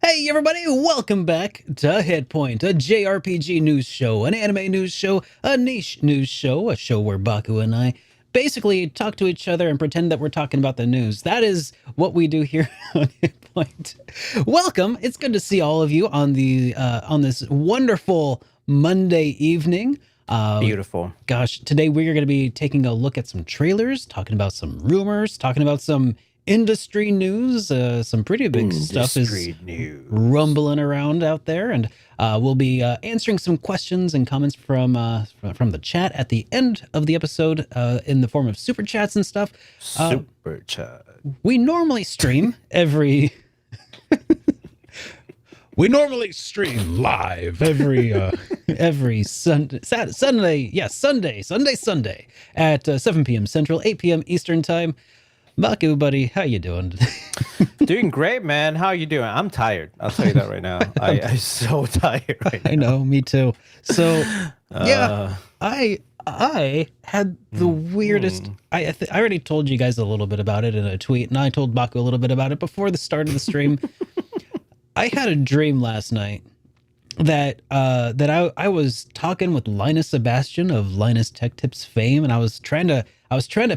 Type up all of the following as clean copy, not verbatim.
Hey everybody, welcome back to HitPoint, a JRPG news show, an anime news show, a niche news show, a show where Baku and I basically talk to each other and pretend that we're talking about the news. That is what we do here on HitPoint. Welcome. It's good to see all of you on this wonderful Monday evening. Beautiful. Gosh, today we're going to be taking a look at some trailers, talking about some rumors, talking about some industry news. Some pretty big stuff is rumbling around out there, and we'll be answering some questions and comments from the chat at the end of the episode in the form of super chats and stuff. Super chat. We normally stream every. We normally stream live every Sunday at 7 p.m. Central, 8 p.m. Eastern Time. Baku, buddy, how you doing? Doing great, man. How you doing? I'm tired. I'll tell you that right now. I'm so tired right now. I know, me too. So, yeah, I had the weirdest. I already told you guys a little bit about it in a tweet, and I told Baku a little bit about it before the start of the stream. I had a dream last night that I was talking with Linus Sebastian of Linus Tech Tips fame, and I was trying to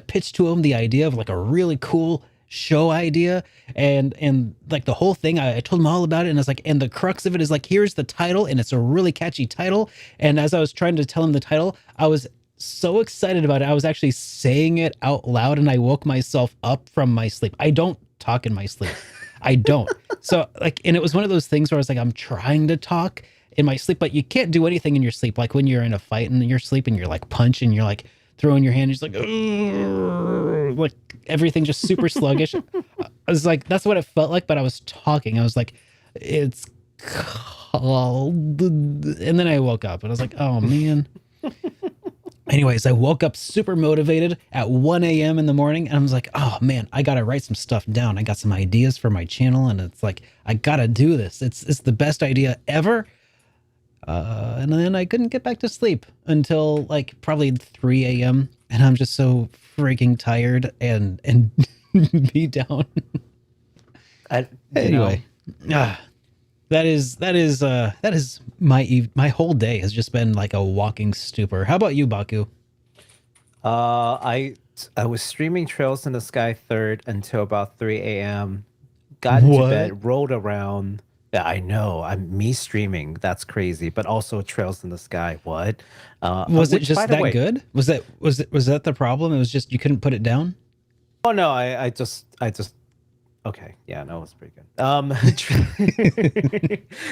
pitch to him the idea of like a really cool show idea, and like the whole thing. I told him all about it, and I was like, and the crux of it is like, here's the title, and it's a really catchy title. And as I was trying to tell him the title, I was so excited about it. I was actually saying it out loud, and I woke myself up from my sleep. I don't talk in my sleep. I don't. So like, and it was one of those things where I was like, I'm trying to talk in my sleep, but you can't do anything in your sleep. Like when you're in a fight and you're sleeping, you're like punching, you're like throwing your hand, you're just like everything just super sluggish. I was like, that's what it felt like, but I was talking. I was like, it's called, and then I woke up and I was like, oh man. Anyways, I woke up super motivated at 1 a.m. in the morning, and I was like, oh man, I gotta write some stuff down. I got some ideas for my channel, and it's like, I gotta do this. It's the best idea ever. And then I couldn't get back to sleep until like probably 3 a.m. and I'm just so freaking tired and beat down. Anyway, that is my whole day has just been like a walking stupor. How about you, Baku? I was streaming Trails in the Sky 3rd until about 3 a.m. Got into bed, rolled around. Yeah, I know. Me streaming. That's crazy. But also Trails in the Sky. What? Was it just that good? Was that the problem? It was just you couldn't put it down? Oh no, I just okay. Yeah, no, it was pretty good.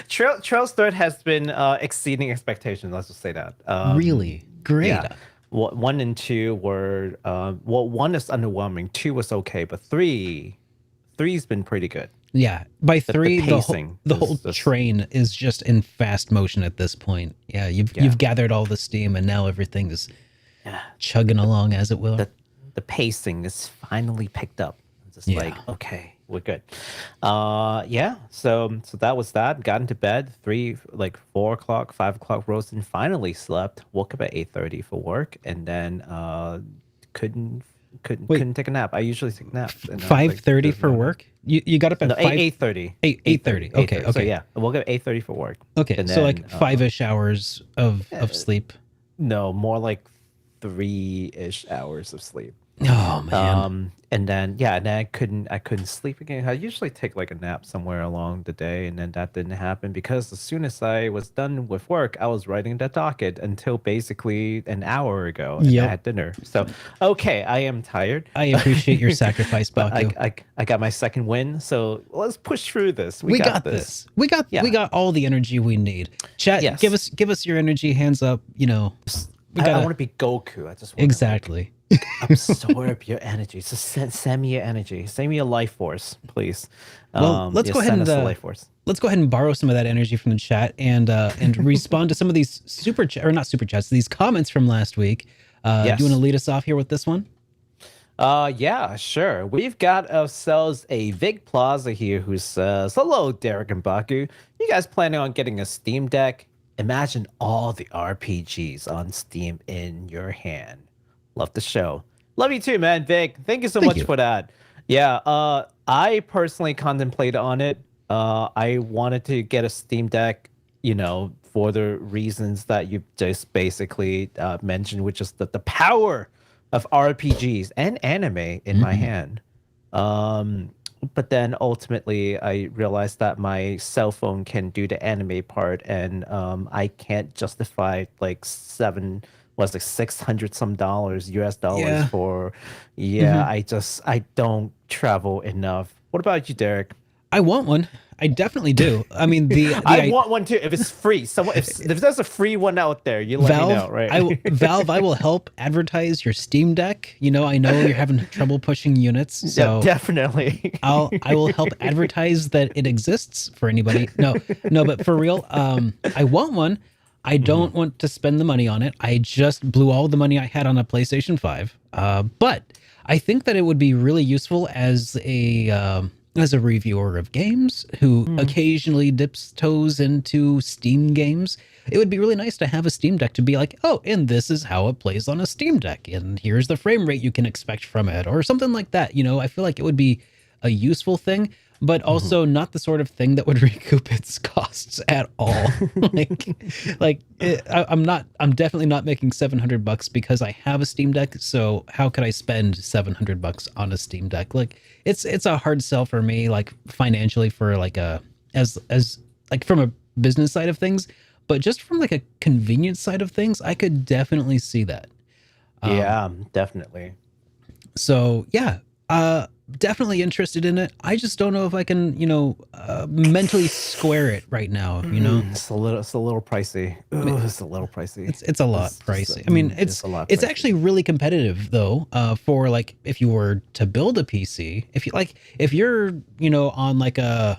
Trails 3rd has been exceeding expectations, let's just say that. Really? Great. Yeah. 1 and 2 were well, 1 is underwhelming, 2 was okay, but 3's been pretty good. Yeah, by 3, the whole just train is just in fast motion at this point. Yeah, you've gathered all the steam, and now everything is chugging along as it will. The pacing is finally picked up. It's just like, okay, we're good. Yeah. So that was that. Got into bed 4 o'clock, 5 o'clock, rose and finally slept. Woke up at 8:30 for work, and then couldn't take a nap. I usually take naps. 5:30 for work? You got up at 8:30. 8:30. Okay. So yeah, I woke up at 8:30 for work. Okay, and so like 5-ish hours of sleep. No, more like 3-ish hours of sleep. Oh man. And then I couldn't sleep again. I usually take like a nap somewhere along the day, and then that didn't happen because as soon as I was done with work, I was writing the docket until basically an hour ago. And I had dinner. So okay, I am tired. I appreciate your sacrifice, Baku. I got my second win, so let's push through this. We got this. We got all the energy we need. Chat, give us your energy. Hands up. You know, I want to be Goku. I just want exactly. absorb your energy. So send me your energy. Send me your life force, please. Well, let's go ahead and let's go ahead and borrow some of that energy from the chat and respond to some of these not super chats, these comments from last week. Do you want to lead us off here with this one? Yeah, sure. We've got ourselves a Vig Plaza here who says, "Hello, Derek and Baku. You guys planning on getting a Steam Deck? Imagine all the RPGs on Steam in your hand. Love the show." Love you too, man, Vic. Thank you so much for that. Yeah, I personally contemplated on it. I wanted to get a Steam Deck, for the reasons that you just basically mentioned, which is the power of RPGs and anime in my hand. But then ultimately, I realized that my cell phone can do the anime part, and I can't justify like $600 some dollars US dollars Yeah. for. Yeah, I don't travel enough. What about you, Derek? I want one. I definitely do. I mean, I want one too. If it's free, if there's a free one out there, you let me know, right? Valve, I will help advertise your Steam Deck. I know you're having trouble pushing units, Yeah, so definitely. I will help advertise that it exists for anybody. No, but for real, I want one. I don't want to spend the money on it. I just blew all the money I had on a PlayStation 5. But I think that it would be really useful as a reviewer of games who occasionally dips toes into Steam games. It would be really nice to have a Steam Deck to be like, oh, and this is how it plays on a Steam Deck, and here's the frame rate you can expect from it, or something like that. I feel like it would be a useful thing, but also not the sort of thing that would recoup its costs at all. I'm definitely not making $700 because I have a Steam Deck. So how could I spend $700 on a Steam Deck? Like it's a hard sell for me, like financially, for like as like from a business side of things, but just from like a convenience side of things, I could definitely see that. Yeah, definitely. So yeah, definitely interested in it. I just don't know if I can, mentally square it right now. It's a little pricey. Ooh, it's a little pricey. It's a lot pricey. I mean, it's a lot. it's Pricey. actually really competitive though. For like if you were to build a PC, if you're on like a,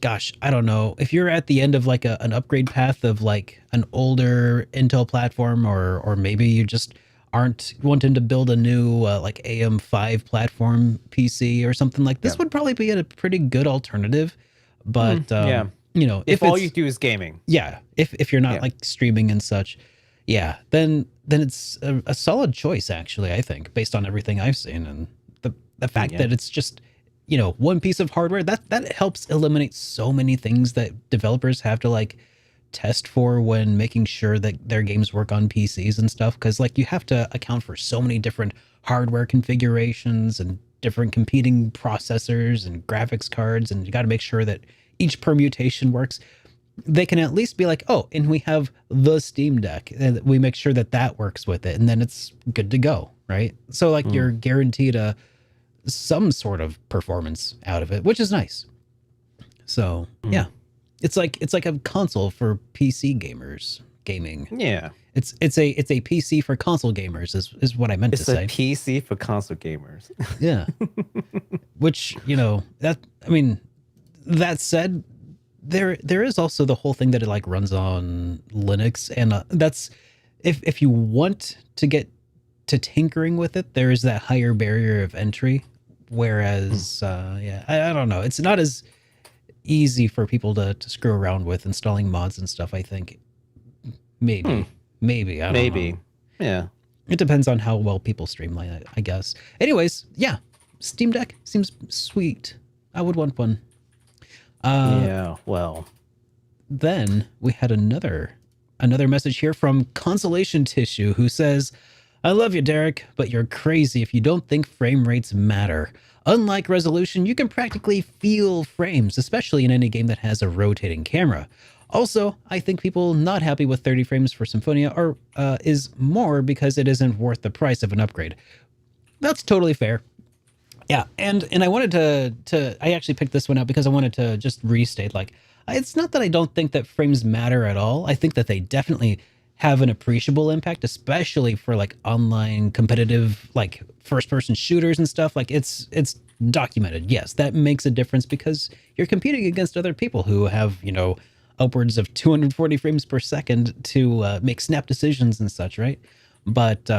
gosh, I don't know, if you're at the end of like an upgrade path of like an older Intel platform, or maybe you just aren't wanting to build a new like AM5 platform PC or something, like this would probably be a pretty good alternative. But yeah, if all you do is gaming, yeah, if you're not like streaming and such, yeah, then it's a solid choice actually, I think, based on everything I've seen, and the fact that it's just one piece of hardware that helps eliminate so many things that developers have to like test for when making sure that their games work on PCs and stuff, because like you have to account for so many different hardware configurations and different competing processors and graphics cards, and you got to make sure that each permutation works. They can at least be like, oh, and we have the Steam Deck, and we make sure that works with it, and then it's good to go, right? So like you're guaranteed some sort of performance out of it, which is nice. So yeah, it's like a console for PC gamers gaming. Yeah, it's a PC for console gamers is what I meant to say. It's a PC for console gamers. Yeah, which that said, there is also the whole thing that it like runs on Linux, and that's if you want to get to tinkering with it, there is that higher barrier of entry. Whereas, I don't know. It's not as easy for people to screw around with installing mods and stuff, I think. Maybe. I don't know. Yeah. It depends on how well people streamline it, I guess. Anyways, yeah. Steam Deck seems sweet. I would want one. Yeah, well. Then we had another message here from Consolation Tissue, who says, I love you, Derek, but you're crazy if you don't think frame rates matter. Unlike resolution, you can practically feel frames, especially in any game that has a rotating camera. Also, I think people not happy with 30 frames for Symphonia is more because it isn't worth the price of an upgrade. That's totally fair. Yeah, and I wanted to I actually picked this one out because I wanted to just restate, like, it's not that I don't think that frames matter at all. I think that they definitely have an appreciable impact, especially for like online competitive, like first person shooters and stuff. Like it's documented. Yes, that makes a difference because you're competing against other people who have, upwards of 240 frames per second to make snap decisions and such, right? But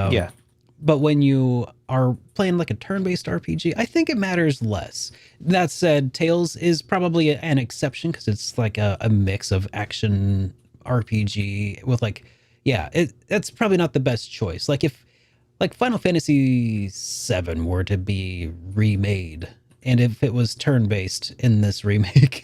but when you are playing like a turn-based RPG, I think it matters less. That said, Tales is probably an exception because it's like a mix of action RPG with like, that's probably not the best choice. Like if like Final Fantasy VII were to be remade and if it was turn-based in this remake,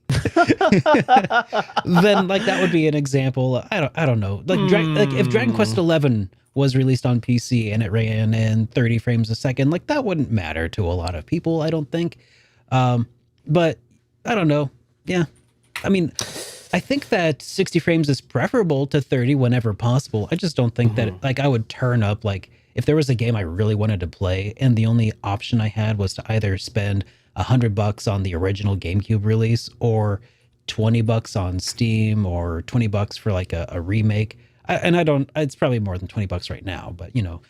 then like that would be an example. I don't know. Like like if Dragon Quest 11 was released on PC and it ran in 30 frames a second, like that wouldn't matter to a lot of people, I don't think. But I don't know. Yeah. I mean, I think that 60 frames is preferable to 30 whenever possible. I just don't think that like I would turn up, like if there was a game I really wanted to play and the only option I had was to either spend $100 on the original GameCube release or $20 on Steam or $20 for like a remake. It's probably more than $20 right now, but you know,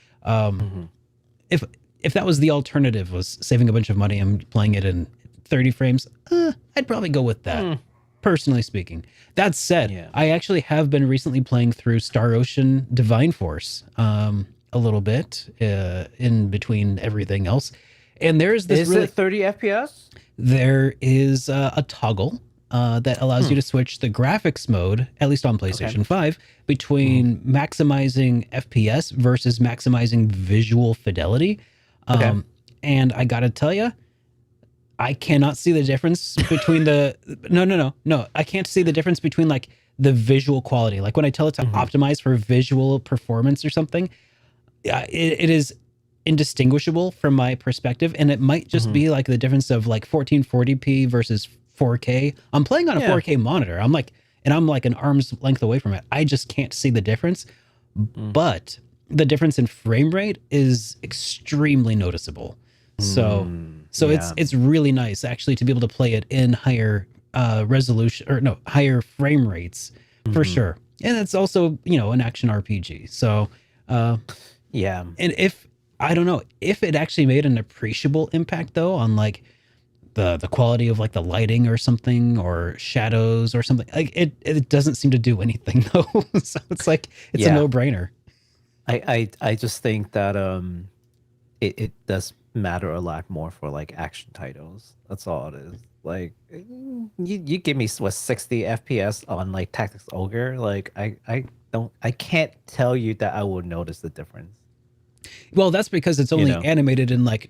if that was the alternative, was saving a bunch of money and playing it in 30 frames, I'd probably go with that. Personally speaking. That said, I actually have been recently playing through Star Ocean Divine Force a little bit in between everything else. And there's this Is it 30 FPS? There is a toggle that allows you to switch the graphics mode, at least on PlayStation 5, between maximizing FPS versus maximizing visual fidelity. And I gotta tell you, I cannot see the difference between the no. I can't see the difference between like the visual quality. Like when I tell it to optimize for visual performance or something, it is indistinguishable from my perspective, and it might just be like the difference of like 1440p versus 4K. I'm playing on a 4K monitor. I'm like an arm's length away from it. I just can't see the difference, but the difference in frame rate is extremely noticeable. So it's really nice actually to be able to play it in higher resolution, or no, higher frame rates for sure. And it's also, you know, an action RPG. So and if I don't know if it actually made an appreciable impact though on like the quality of like the lighting or something, or shadows or something, like it doesn't seem to do anything though. So it's like it's a no-brainer. I just think that it does matter a lot more for like action titles. That's all it is. Like you give me 60 FPS on like Tactics Ogre, like I can't tell you that I would notice the difference. Well, that's because it's only animated in like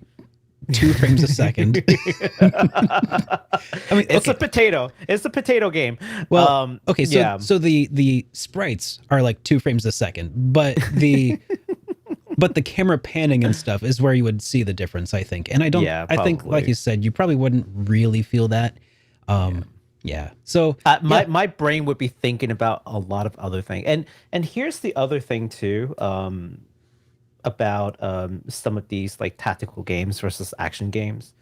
2 frames a second. I mean, it's a potato. It's a potato game. Well, okay, so the sprites are like 2 frames a second, but the camera panning and stuff is where you would see the difference, I think. And I think, like you said, you probably wouldn't really feel that. So my brain would be thinking about a lot of other things. And here's the other thing too, about some of these like tactical games versus action games.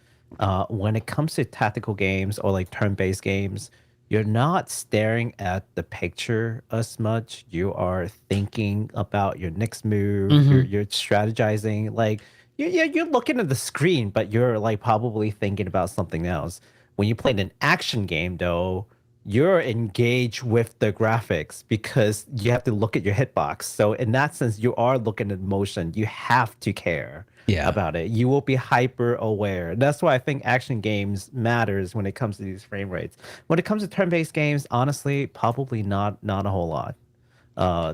When it comes to tactical games or like turn-based games, you're not staring at the picture as much. You are thinking about your next move. You're strategizing. Like you're looking at the screen, but you're like probably thinking about something else. When you play an action game, though, you're engaged with the graphics because you have to look at your hitbox. So in that sense, you are looking at motion. You have to care about it. You will be hyper aware. That's why I think action games matters when it comes to these frame rates. When it comes to turn-based games, honestly, probably not a whole lot.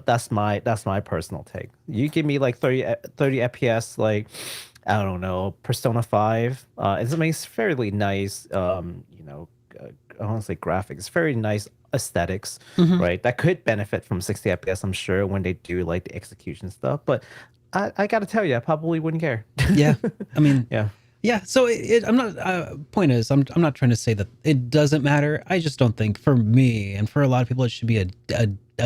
That's my personal take. You give me like 30 FPS, like I don't know, Persona 5. It's fairly nice. I want to say graphics, very nice aesthetics, right? That could benefit from 60 FPS, I'm sure, when they do like the execution stuff. But I got to tell you, I probably wouldn't care. I mean, yeah. So I'm not. Point is, I'm not trying to say that it doesn't matter. I just don't think for me and for a lot of people it should be a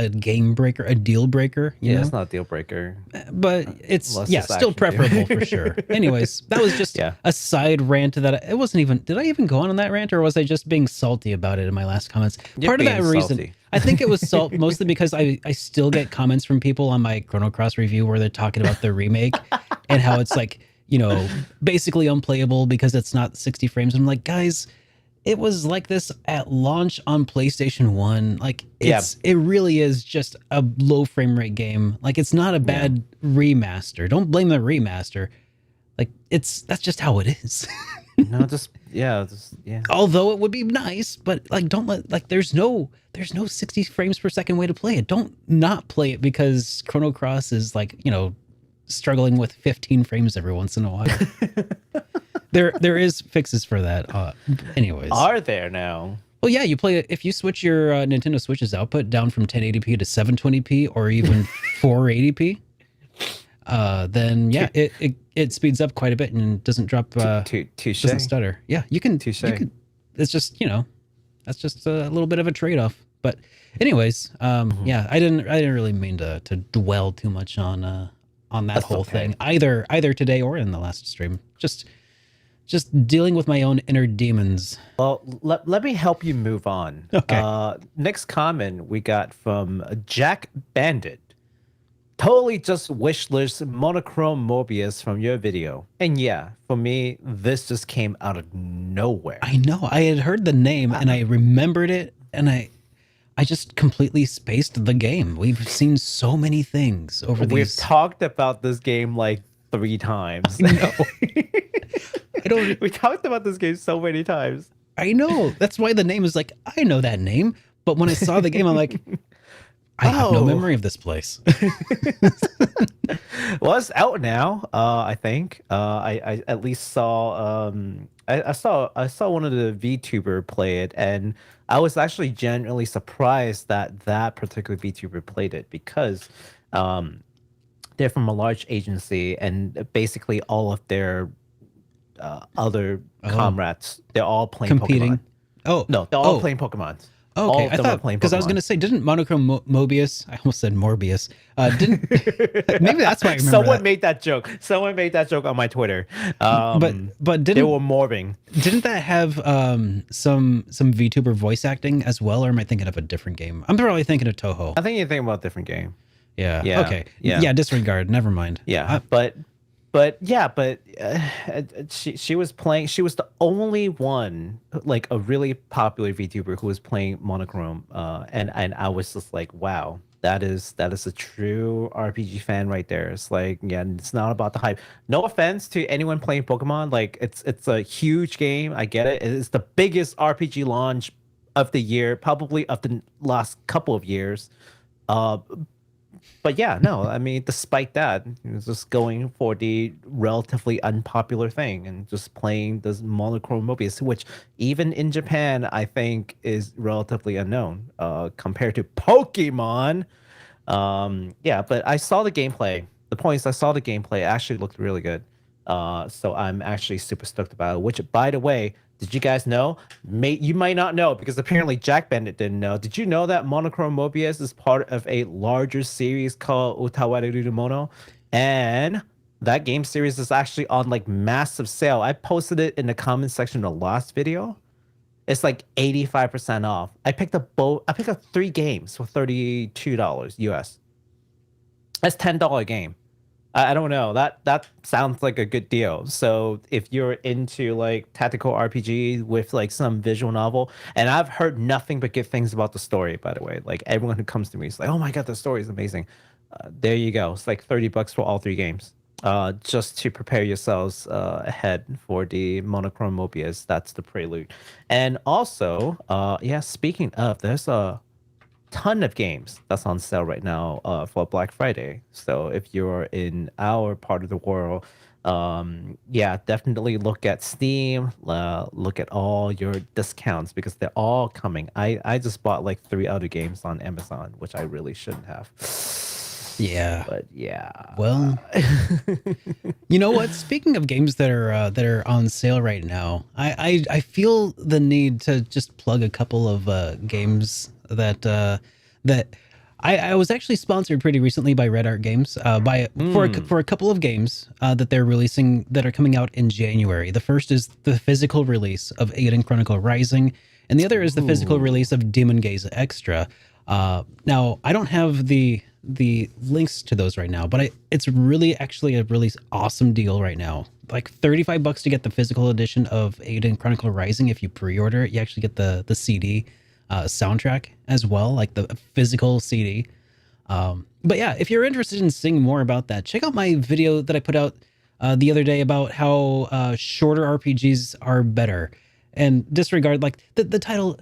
game breaker, a deal breaker. You know? It's not a deal breaker, but it's still preferable for sure. Anyways, that was just a side rant that it wasn't even. Did I even go on that rant, or was I just being salty about it in my last comments? Part of that reason, I think it was salt mostly because I still get comments from people on my Chrono Cross review where they're talking about the remake and how it's like, you know, basically unplayable because it's not 60 frames. I'm like, guys, it was like this at launch on PlayStation 1. Like it really is just a low frame rate game. Like it's not a bad remaster. Don't blame the remaster. Like that's just how it is. No, Although it would be nice, but like don't let like there's no 60 frames per second way to play it. Don't not play it because Chrono Cross is like, you know, struggling with 15 frames every once in a while. there is fixes for that. Anyways, Are there now? well, yeah, you play it if you switch your Nintendo Switch's output down from 1080p to 720p or even 480p. Then yeah, it speeds up quite a bit and doesn't drop. Touche. Doesn't stutter. Yeah, you can. Touche. It's just that's just a little bit of a trade off. But anyways, yeah, I didn't really mean to dwell too much on that whole thing either today or in the last stream. Just dealing with my own inner demons. Well, let me help you move on. Okay. Next comment we got from Jack Bandit. Totally just wishlist monochrome mobius from your video. And yeah, for me, this just came out of nowhere. I know. I had heard the name and I remembered it, and I just completely spaced the game. We've seen so many things over these. We've talked about this game like 3 times. I know. We talked about this game so many times. I know. That's why the name is like, I know that name. But when I saw the game, I'm like, I have no memory of this place. Well, it's out now. I think I at least saw I saw one of the VTuber play it, and I was actually genuinely surprised that particular VTuber played it because they're from a large agency, and basically all of their other comrades, they're all playing competing. Pokemon. Oh No, they're all playing Pokemon. Oh, okay, I thought because I was gonna say, didn't monochrome mobius? I almost said Morbius. Didn't maybe that's why I remember. Someone made that joke. Someone made that joke on my Twitter. But didn't they were morbing? Didn't that have some VTuber voice acting as well, or am I thinking of a different game? I'm probably thinking of Touhou. I think you're thinking about a different game. Yeah. Yeah. Okay. Yeah. Disregard. Never mind. Yeah. She was playing. She was the only one, like a really popular VTuber who was playing monochrome. And I was just like, wow, that is a true RPG fan right there. It's like, yeah, it's not about the hype. No offense to anyone playing Pokemon. Like it's a huge game. I get it. It's the biggest RPG launch of the year, probably of the last couple of years. But yeah, no, I mean, despite that, it's just going for the relatively unpopular thing and just playing this monochrome mobius, which even in Japan, I think is relatively unknown compared to Pokemon. Yeah, but I saw the gameplay. The point is, I saw the gameplay. It actually looked really good. So I'm actually super stoked about it, which, by the way, did you guys know? You might not know because apparently Jack Bandit didn't know. Did you know that monochrome mobius is part of a larger series called Utawareru Mono? And that game series is actually on like massive sale. I posted it in the comment section of the last video. It's like 85% off. I picked up 3 games for $32 US. That's $10 game. I don't know. That sounds like a good deal. So if you're into like tactical RPG with like some visual novel, and I've heard nothing but good things about the story, by the way. Like everyone who comes to me is like, "Oh my god, the story is amazing." There you go. It's like $30 for all 3 games. Just to prepare yourselves ahead for the monochrome mobius. That's the prelude. And also, yeah, speaking of, there's a ton of games that's on sale right now for Black Friday. So if you're in our part of the world, yeah, definitely look at Steam, look at all your discounts because they're all coming. I just bought like 3 other games on Amazon, which I really shouldn't have. Yeah. But yeah. Well, you know what? Speaking of games that are on sale right now, I feel the need to just plug a couple of games that I was actually sponsored pretty recently by Red Art Games for a couple of games that they're releasing that are coming out in January. The first is the physical release of Atelier Chronicle Rising, and the other is the physical release of Demon Gaze Extra. Now I don't have the links to those right now, but it's really actually a really awesome deal right now. Like $35 to get the physical edition of Atelier Chronicle Rising. If you pre-order it, you actually get the CD soundtrack as well, like the physical CD. But yeah, if you're interested in seeing more about that, check out my video that I put out the other day about how shorter RPGs are better. And disregard like the title.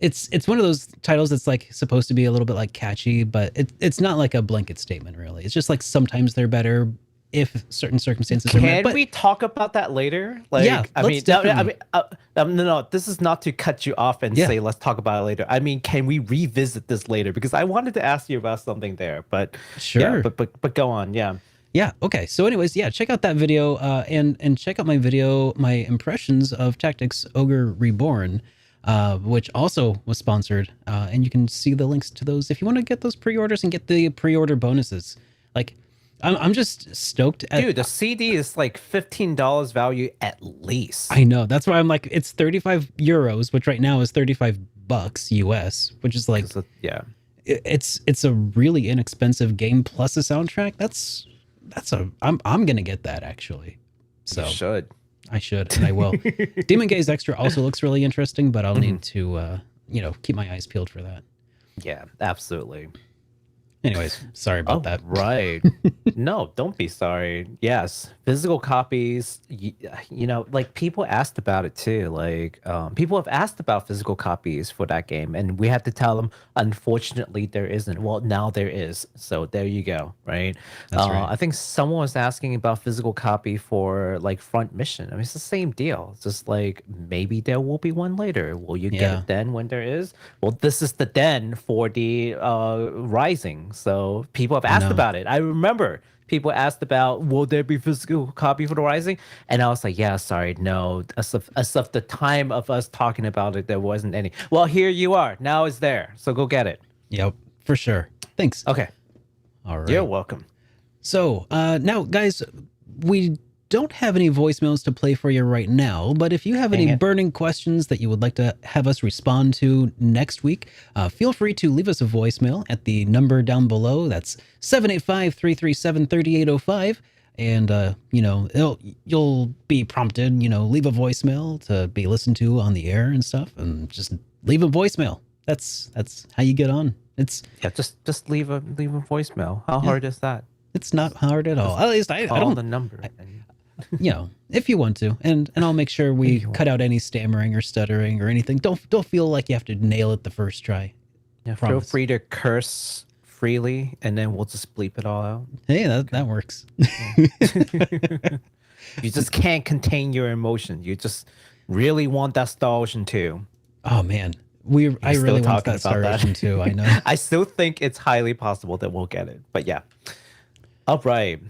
It's one of those titles that's like supposed to be a little bit like catchy, but it's not like a blanket statement really. It's just like sometimes they're better if certain circumstances are met. Can we talk about that later? Like, Yeah, no. This is not to cut you off and say let's talk about it later. I mean, can we revisit this later? Because I wanted to ask you about something there, but sure. Yeah, but go on. Yeah. Yeah. Okay. So, anyways, yeah, check out that video, and check out my video, my impressions of Tactics Ogre Reborn, which also was sponsored, and you can see the links to those if you want to get those pre-orders and get the pre-order bonuses. Like, I'm just stoked. Dude, the CD is like $15 value at least. I know. That's why I'm like, it's 35 euros, which right now is $35 US, which is like, it's a really inexpensive game plus a soundtrack. I'm gonna get that actually. So you should. I should, and I will. Demon Gaze Extra also looks really interesting, but I'll need to keep my eyes peeled for that. Yeah, absolutely. Anyways, sorry about that. Right. No, don't be sorry. Yes, physical copies, like people asked about it too. Like people have asked about physical copies for that game, and we had to tell them, unfortunately, there isn't. Well, now there is. So there you go, right? That's right. I think someone was asking about physical copy for like Front Mission. I mean, it's the same deal. It's just like, maybe there will be one later. Will you get it then when there is? Well, this is the then for the Rising. So people have asked about it. I remember people asked about, will there be physical copy for the Rising? And I was like, yeah, sorry, no. As of the time of us talking about it, there wasn't any. Well, here you are. Now it's there. So go get it. Yep, for sure. Thanks. Okay. All right. You're welcome. So now, guys, we don't have any voicemails to play for you right now, but if you have any burning questions that you would like to have us respond to next week, feel free to leave us a voicemail at the number down below. That's 785-337-3805. And, you'll be prompted, leave a voicemail to be listened to on the air and stuff, and just leave a voicemail. That's how you get on. Just leave a voicemail. How hard is that? It's not hard at all. At least I don't. The number. If you want to, and I'll make sure we cut out any stammering or stuttering or anything. Don't feel like you have to nail it the first try. Yeah, feel free to curse freely, and then we'll just bleep it all out. Hey, that works. You just can't contain your emotion. You just really want that Star Ocean 2. Oh man, I really want that Star Ocean 2. I know. I still think it's highly possible that we'll get it, but yeah. All right.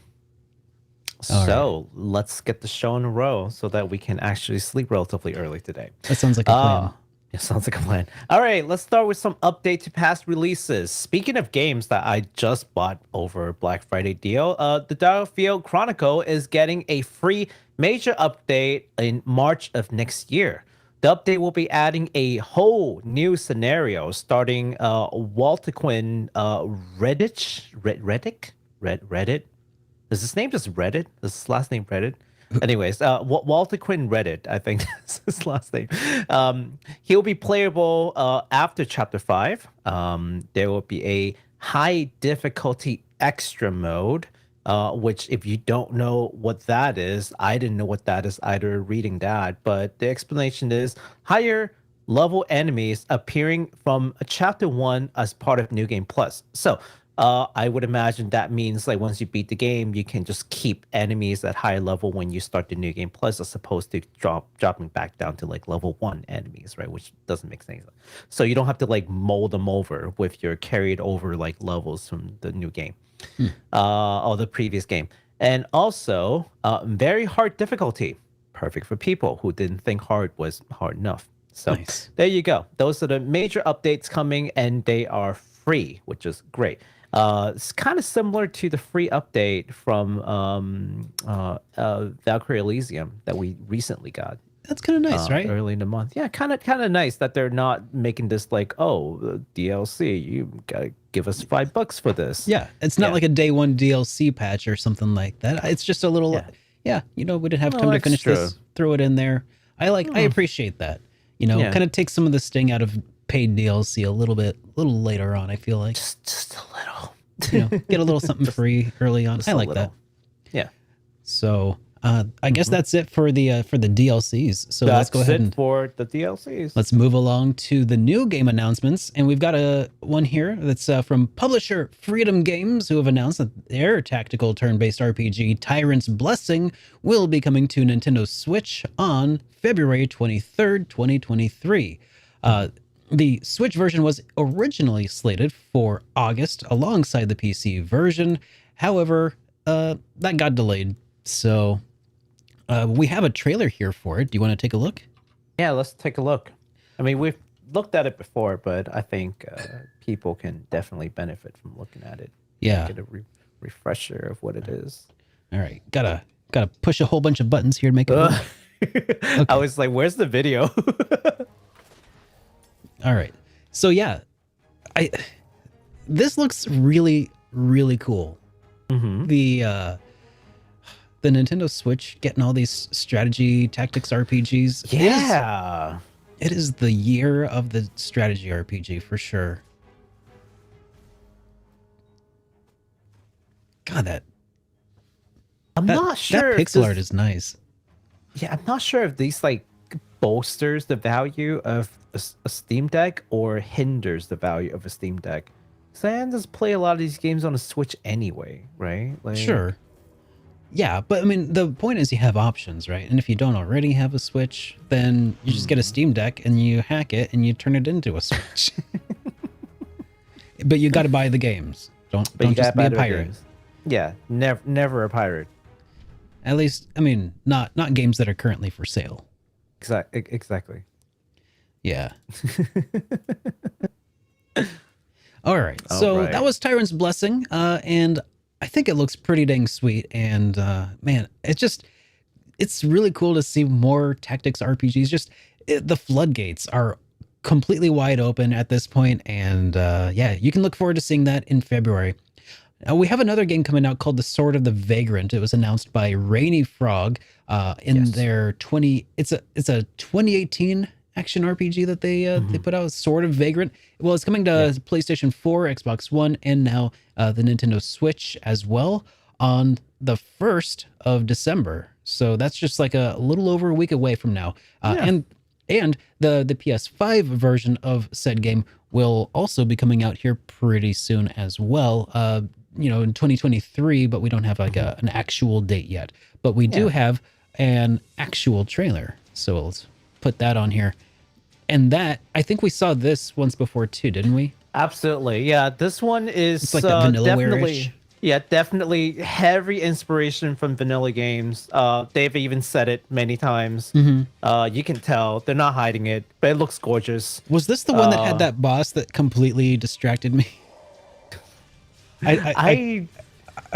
So let's get the show in a row so that we can actually sleep relatively early today. That sounds like a plan. It sounds like a plan. All right, let's start with some update to past releases. Speaking of games that I just bought over Black Friday deal, the DioField Chronicle is getting a free major update in March of next year. The update will be adding a whole new scenario starting Walter Quinn Reddit. Is his name just Reddit? Is his last name Reddit? Anyways, Walter Quinn Reddit, I think that's his last name. He'll be playable after Chapter 5. There will be a high difficulty extra mode, which if you don't know what that is, I didn't know what that is either reading that, but the explanation is higher level enemies appearing from Chapter 1 as part of New Game Plus. So I would imagine that means like once you beat the game, you can just keep enemies at higher level when you start the New Game Plus, as opposed to dropping back down to like level 1 enemies, right? Which doesn't make sense. So you don't have to like mold them over with your carried over like levels from the new game or the previous game. And also very hard difficulty, perfect for people who didn't think hard was hard enough. So There you go. Those are the major updates coming, and they are free, which is great. It's kind of similar to the free update from Valkyrie Elysium that we recently got. That's kind of nice, right? Early in the month. Yeah, kind of nice that they're not making this like, oh, DLC, you gotta give us $5 for this. Yeah, it's not like a day one DLC patch or something like that. It's just a little, we didn't have time to finish this. Throw it in there. I appreciate that. Kind of take some of the sting out of paid DLC a little later on. I feel like just a little, get a little something free early on. I like that. Yeah. So I guess that's it for the DLCs. So let's go ahead and for the DLCs. let's move along to the new game announcements. And we've got a one here that's from publisher Freedom Games, who have announced that their tactical turn-based RPG Tyrant's Blessing will be coming to Nintendo Switch on February 23rd, 2023. The Switch version was originally slated for August alongside the PC version. However, that got delayed. So we have a trailer here for it. Do you want to take a look? Yeah, let's take a look. I mean, we've looked at it before, but I think people can definitely benefit from looking at it. Yeah. Get a refresher of what it is. All right. Gotta push a whole bunch of buttons here to make it work. Okay. I was like, where's the video? All right. So yeah, this looks really, really cool. Mm-hmm. The Nintendo Switch getting all these strategy tactics RPGs. Yeah. It is the year of the strategy RPG for sure. God, I'm not sure. That pixel art is nice. Yeah, I'm not sure if these like bolsters the value of a Steam Deck or hinders the value of a Steam Deck. Sam does play a lot of these games on a Switch anyway, right? Like, Sure. Yeah, but I mean, the point is you have options, right? And if you don't already have a Switch, then you just get a Steam Deck and you hack it and you turn it into a Switch. But you got to buy the games. Don't just be a pirate. Games. Yeah, never a pirate. At least, I mean, not games that are currently for sale. Exactly. Yeah. All right. So that was Tyrant's Blessing, and I think it looks pretty dang sweet. And man, it's really cool to see more tactics RPGs. The floodgates are completely wide open at this point, and yeah, you can look forward to seeing that in February. We have another game coming out called The Sword of the Vagrant. It was announced by Rainy Frog in their it's a 2018 action RPG that they put out, Sword of Vagrant. Well, it's coming to PlayStation 4, Xbox One, and now the Nintendo Switch as well on the 1st of December. So that's just like a little over a week away from now. And the PS5 version of said game will also be coming out here pretty soon as well. In 2023, but we don't have like an actual date yet. But we do have an actual trailer. So let's put that on here. And that, I think we saw this once before too, didn't we? Absolutely. Yeah, this one is it's like that vanillaware-ish. Definitely heavy inspiration from vanilla games. They've even said it many times. You can tell they're not hiding it, but it looks gorgeous. Was this the one that had that boss that completely distracted me? I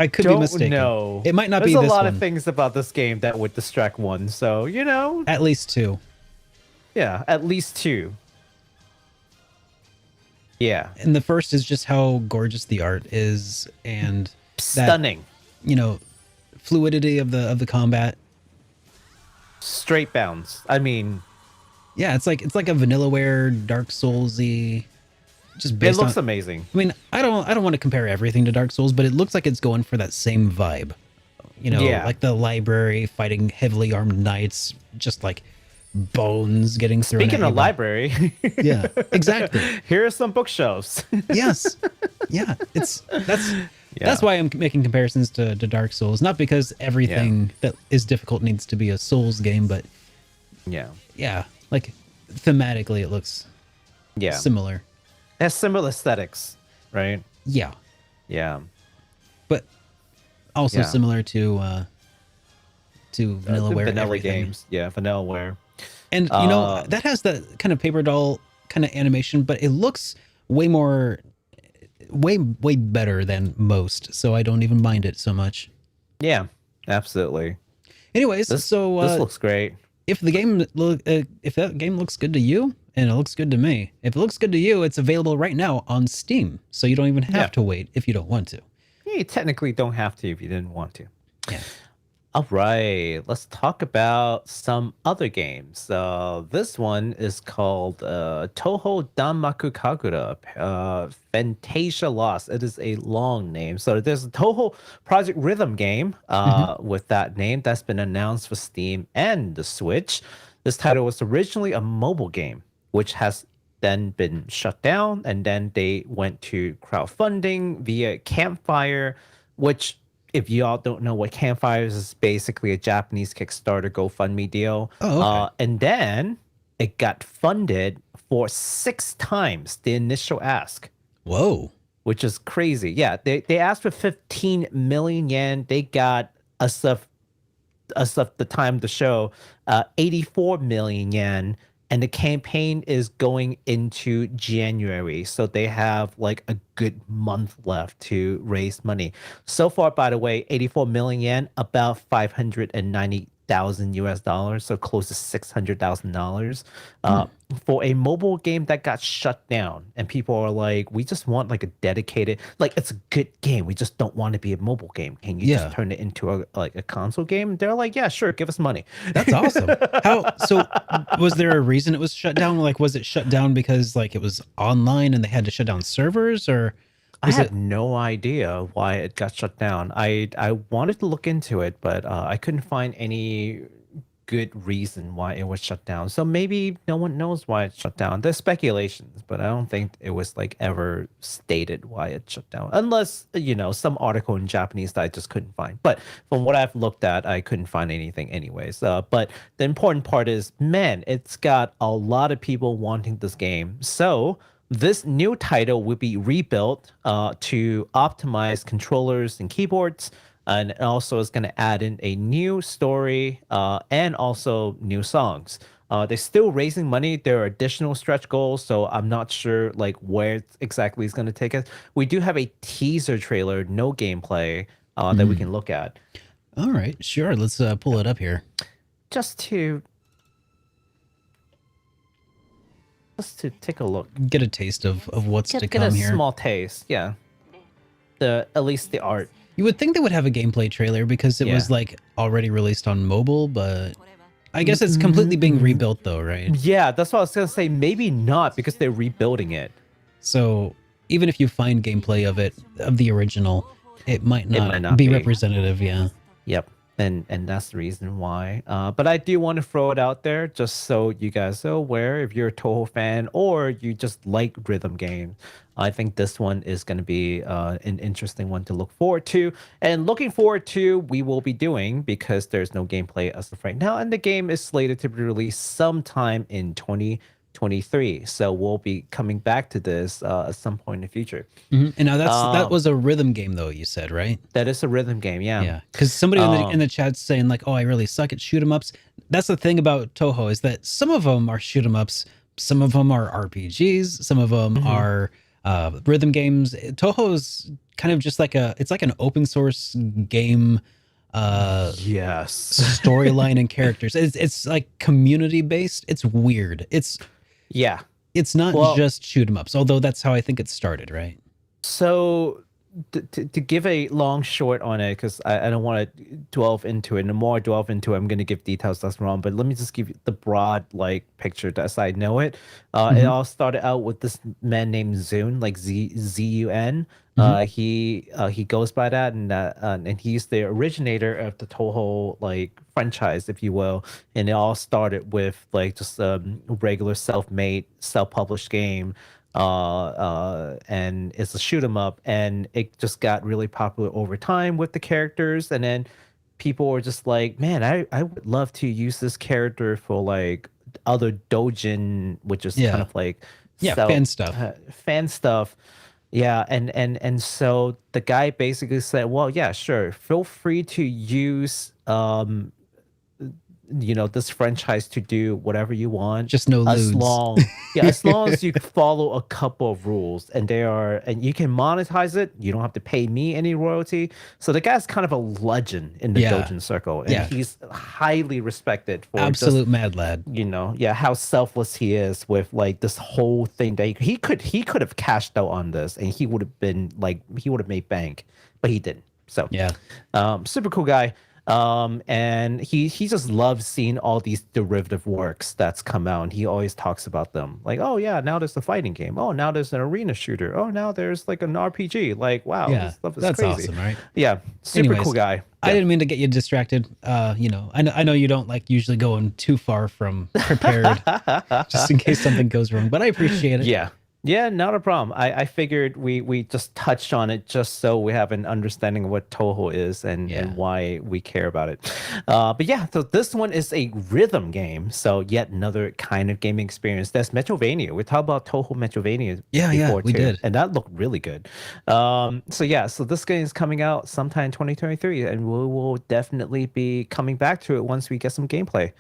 could be mistaken. No, it might not be this one. There's a lot of things about this game that would distract one. So at least two. Yeah, at least two. Yeah, and the first is just how gorgeous the art is, and stunning. Fluidity of the combat. Straight bounce. I mean, yeah, it's like a vanillaware Dark Soulsy. Just it looks amazing. I mean, I don't want to compare everything to Dark Souls, but it looks like it's going for that same vibe. Like the library fighting heavily armed knights, just like bones getting thrown. Speaking of library, yeah, exactly. Here are some bookshelves. Yes, yeah. That's why I'm making comparisons to Dark Souls, not because everything that is difficult needs to be a Souls game, but yeah, like thematically it looks similar. It has similar aesthetics, right? Yeah, but also Yeah. similar to Vanillaware. Vanilla everything. games. Yeah, Vanillaware. And that has that kind of paper doll kind of animation, but it looks way better than most. So I don't even mind it so much. Yeah, absolutely. Anyways, This looks great. If the game if that game looks good to you, and it looks good to me, if it looks good to you, it's available right now on Steam. So you don't even have to wait if you don't want to. Yeah, you technically don't have to if you didn't want to. Yeah. All right, let's talk about some other games. This one is called Touhou Danmaku Kagura, Phantasia Lost. It is a long name. So there's a Touhou Project Rhythm game Hmm. with that name that's been announced for Steam and the Switch. This title was originally a mobile game, which has then been shut down, and then they went to crowdfunding via Campfire, which, if y'all don't know what Campfire is basically a Japanese Kickstarter GoFundMe deal. Oh, okay. And then it got funded for 6 times the initial ask, Whoa. which is crazy. Yeah, they asked for 15 million yen. They got as of the time of the show, 84 million yen. And the campaign is going into January. So they have like a good month left to raise money. So far, by the way, 84 million yen, about 590,000 US dollars, so close to $600,000 for a mobile game that got shut down. And people are like, we just want like a dedicated, like it's a good game. We just don't want to be a mobile game. Can you just turn it into a console game? They're like, yeah, sure, give us money. That's awesome. So was there a reason it was shut down? Like, was it shut down because like it was online and they had to shut down servers, or I have no idea why it got shut down. I wanted to look into it, but I couldn't find any good reason why it was shut down. So maybe no one knows why it shut down. There's speculations, but I don't think it was like ever stated why it shut down. Unless, some article in Japanese that I just couldn't find. But from what I've looked at, I couldn't find anything anyways. But the important part is, man, it's got a lot of people wanting this game. So this new title will be rebuilt to optimize controllers and keyboards, and it also is going to add in a new story and also new songs. They're still raising money. There are additional stretch goals, so I'm not sure like where exactly it's going to take us. We do have a teaser trailer, no gameplay, that we can look at. All right, sure. Let's pull it up here. Just to take a look. Get a taste of what's to come here. here. Get a small taste, yeah. At least the art. You would think they would have a gameplay trailer because it was like already released on mobile, but I guess it's completely being rebuilt though, right? Yeah, that's what I was gonna say. Maybe not, because they're rebuilding it. So even if you find gameplay of the original, it might not be representative. Yeah. Yep. And that's the reason why. But I do want to throw it out there just so you guys are aware, if you're a Touhou fan or you just like rhythm games. I think this one is going to be an interesting one to look forward to. And looking forward to, we will be doing, because there's no gameplay as of right now. And the game is slated to be released sometime in 2023. So we'll be coming back to this at some point in the future. And now that was a rhythm game though, you said, right? That is a rhythm game, yeah. Yeah, because somebody in the chat's saying like, oh, I really suck at shoot 'em ups. That's the thing about Touhou, is that some of them are shoot 'em ups, some of them are RPGs, some of them are rhythm games. Touhou's kind of just like it's like an open source game storyline and characters. It's like community based. It's weird. It's not just shoot 'em ups, although that's how I think it started, right? So to give a long short on it, because I don't want to delve into it. And the more I delve into it, I'm going to give details that's wrong. But let me just give you the broad picture as I know it. It all started out with this man named Zun, like Zun. He goes by that, and he's the originator of the Touhou franchise, if you will. And it all started with just a regular self-made, self-published game. And it's a shoot 'em up, and it just got really popular over time with the characters. And then people were just like, man, I would love to use this character for other doujin, which is kind of fan stuff. Yeah, and so the guy basically said, well, yeah, sure, feel free to use this franchise to do whatever you want, just no lewds. as long as you follow a couple of rules, and you can monetize it. You don't have to pay me any royalty. So the guy's kind of a legend in the doujin circle, and he's highly respected for absolute mad lad. How selfless he is with this whole thing that he could have cashed out on this, and he would have made bank, but he didn't. So super cool guy. And he just loves seeing all these derivative works that's come out, and he always talks about them. Like, oh yeah, now there's a fighting game. Oh, now there's an arena shooter. Oh, now there's like an RPG. Like, wow, Yeah, this stuff is that's crazy. awesome, right? Yeah, super Anyways, cool guy. I Yeah. didn't mean to get you distracted. I know you don't like usually going too far from prepared, just in case something goes wrong. But I appreciate it. Yeah. Yeah, not a problem. I figured we just touched on it just so we have an understanding of what Touhou is and why we care about it. But yeah, so this one is a rhythm game. So yet another kind of gaming experience. That's Metrovania. We talked about Touhou Metrovania before we too, did. and that looked really good. So this game is coming out sometime in 2023, and we will definitely be coming back to it once we get some gameplay.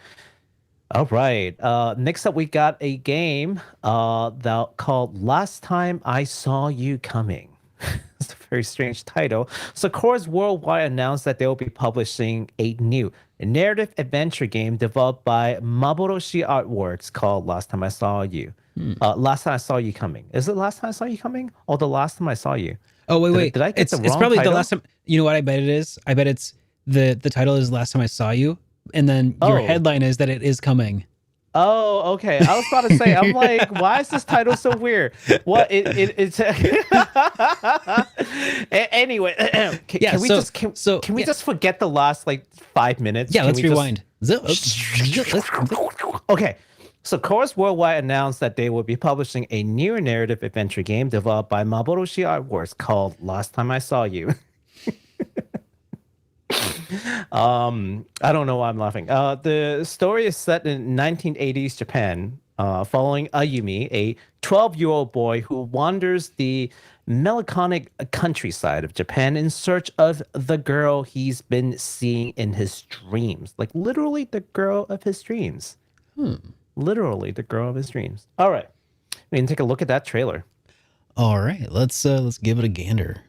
All right. Next up, we got a game that called Last Time I Saw You Coming. It's a very strange title. So Chorus Worldwide announced that they will be publishing a new narrative adventure game developed by Maboroshi Artworks called Last Time I Saw You. Last Time I Saw You Coming. Is it Last Time I Saw You Coming or The Last Time I Saw You? Oh, wait. Did I get the wrong It's probably title? the last time. You know what I bet it is? I bet it's the title is Last Time I Saw You. And then your headline is that it is coming. Oh, okay. I was about to say, I'm like, why is this title so weird? What it's anyway. Can we just forget the last like 5 minutes? Yeah, let's rewind. Okay. So Chorus Worldwide announced that they will be publishing a new narrative adventure game developed by Maboroshi Artworks called Last Time I Saw You. I don't know why I'm laughing. The story is set in 1980s Japan, following Ayumi, a 12-year-old boy who wanders the melancholic countryside of Japan in search of the girl he's been seeing in his dreams. Like literally the girl of his dreams. Literally the girl of his dreams. All right. We can take a look at that trailer. All right, let's give it a gander.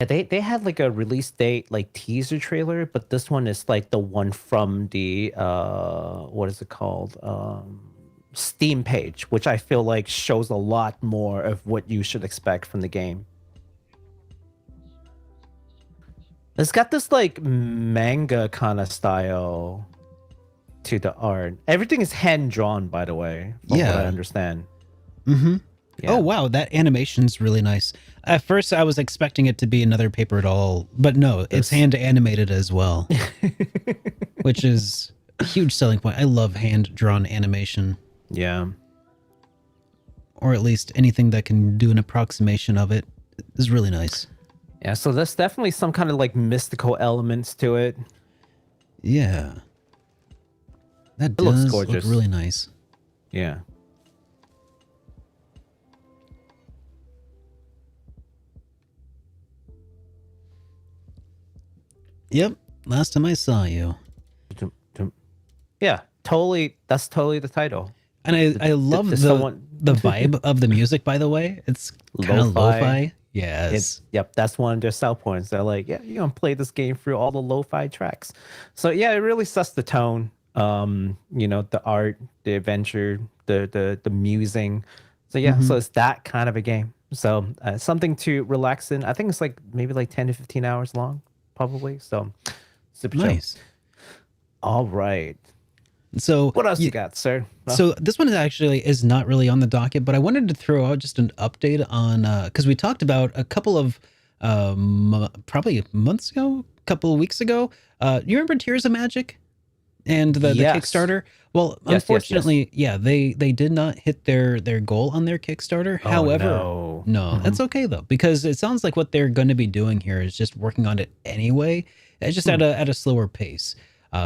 Yeah, they had like a release date like teaser trailer, but this one is like the one from the what is it called? Steam page, which I feel like shows a lot more of what you should expect from the game. It's got this like manga kind of style to the art. Everything is hand drawn, by the way, from what I understand. Mm-hmm. Yeah. Oh wow, that animation's really nice. At first, I was expecting it to be another paper doll, but no, it's hand animated as well, which is a huge selling point. I love hand drawn animation. Yeah. Or at least anything that can do an approximation of it is really nice. Yeah, so there's definitely some kind of like mystical elements to it. Yeah. That looks does gorgeous. look really nice. Yeah. Yep. Last time I saw you. Yeah, totally. That's totally the title. And I love the vibe of the music, by the way. It's kind of lo-fi. Yes. Yep, that's one of their sell points. They're like, yeah, you're going to play this game through all the lo-fi tracks. So yeah, it really sets the tone. The art, the adventure, the musing. So yeah, so it's that kind of a game. So something to relax in. I think it's like maybe like 10 to 15 hours long. Probably. So super nice. Chill. All right. So what else you got, sir? So this one is not really on the docket, but I wanted to throw out just an update on because we talked about a couple of probably months ago, a couple of weeks ago. You remember Tears of Magic and the Kickstarter? Well, unfortunately, they did not hit their goal on their Kickstarter. Oh, However, no, that's okay though, because it sounds like what they're going to be doing here is just working on it anyway. It's just at a slower pace.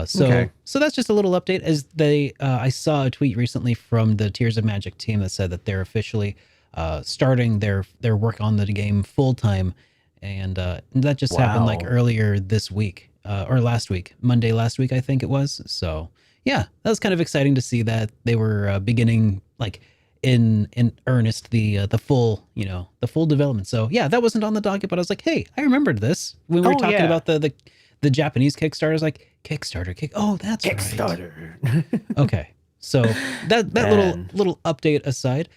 So that's just a little update. As I saw a tweet recently from the Tears of Magic team that said that they're officially starting their work on the game full time, and that just happened like earlier this week or last week, Monday last week, I think it was. So yeah, that was kind of exciting to see that they were beginning like in earnest the full development. So yeah, that wasn't on the docket, but I was like, hey, I remembered this when we were talking about the Japanese Kickstarter. I was like, Kickstarter. Oh, that's Kickstarter. Right. Okay, so that little update aside,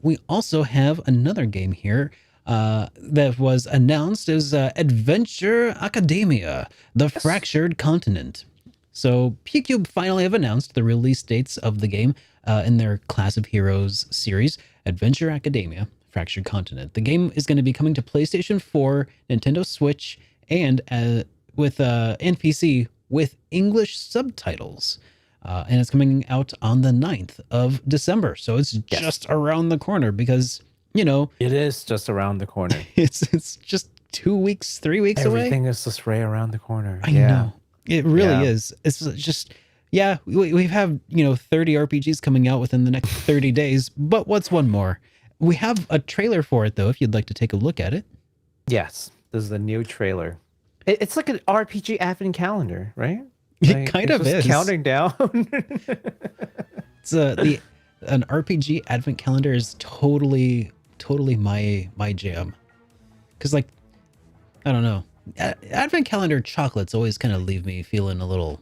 we also have another game here that was announced is Adventure Academia: The Fractured Continent. So PQube finally have announced the release dates of the game in their Class of Heroes series, Adventure Academia: Fractured Continent. The game is going to be coming to PlayStation 4, Nintendo Switch, and with NPC with English subtitles. And it's coming out on the 9th of December. So it's just around the corner because, you know, it is just around the corner. It's just 2 weeks, 3 weeks away. Everything is just right around the corner. I know. It really is. It's just, we have, 30 RPGs coming out within the next 30 days. But what's one more? We have a trailer for it, though, if you'd like to take a look at it. Yes, this is a new trailer. It's like an RPG advent calendar, right? It kind of is. Counting down. It's an RPG advent calendar is totally my jam. Because, I don't know. Advent calendar chocolates always kind of leave me feeling a little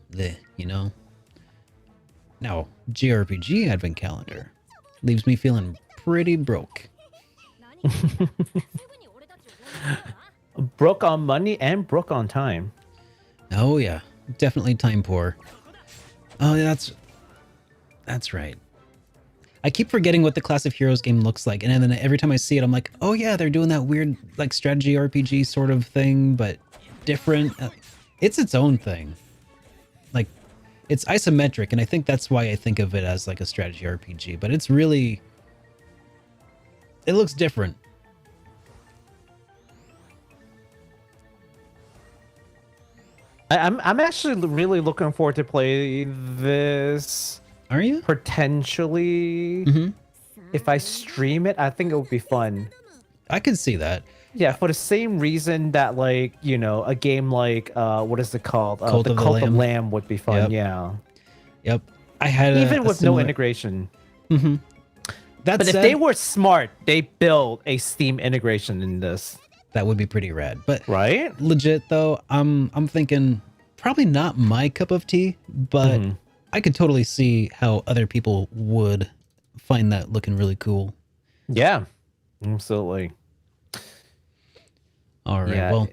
Now, JRPG advent calendar leaves me feeling pretty broke. Broke on money and broke on time. Oh yeah, definitely time poor. Oh, that's right. I keep forgetting what the Class of Heroes game looks like, and then every time I see it, I'm like, oh yeah, they're doing that weird strategy RPG sort of thing, but different. It's its own thing. It's isometric, and I think that's why I think of it as a strategy RPG. But it's really, it looks different. I'm actually really looking forward to play this. Are you? Potentially. Mm-hmm. If I stream it, I think it would be fun. I could see that. Yeah, for the same reason that a game like what is it called? Cult the of the Cult of Lamb. Lamb would be fun. Yep. Yeah. Yep. I had even with similar... no integration. Mm-hmm. But if they were smart, they build a Steam integration in this. That would be pretty rad. But right? Legit though, I'm thinking probably not my cup of tea, but I could totally see how other people would find that looking really cool. Yeah, absolutely. All right. Yeah. Well,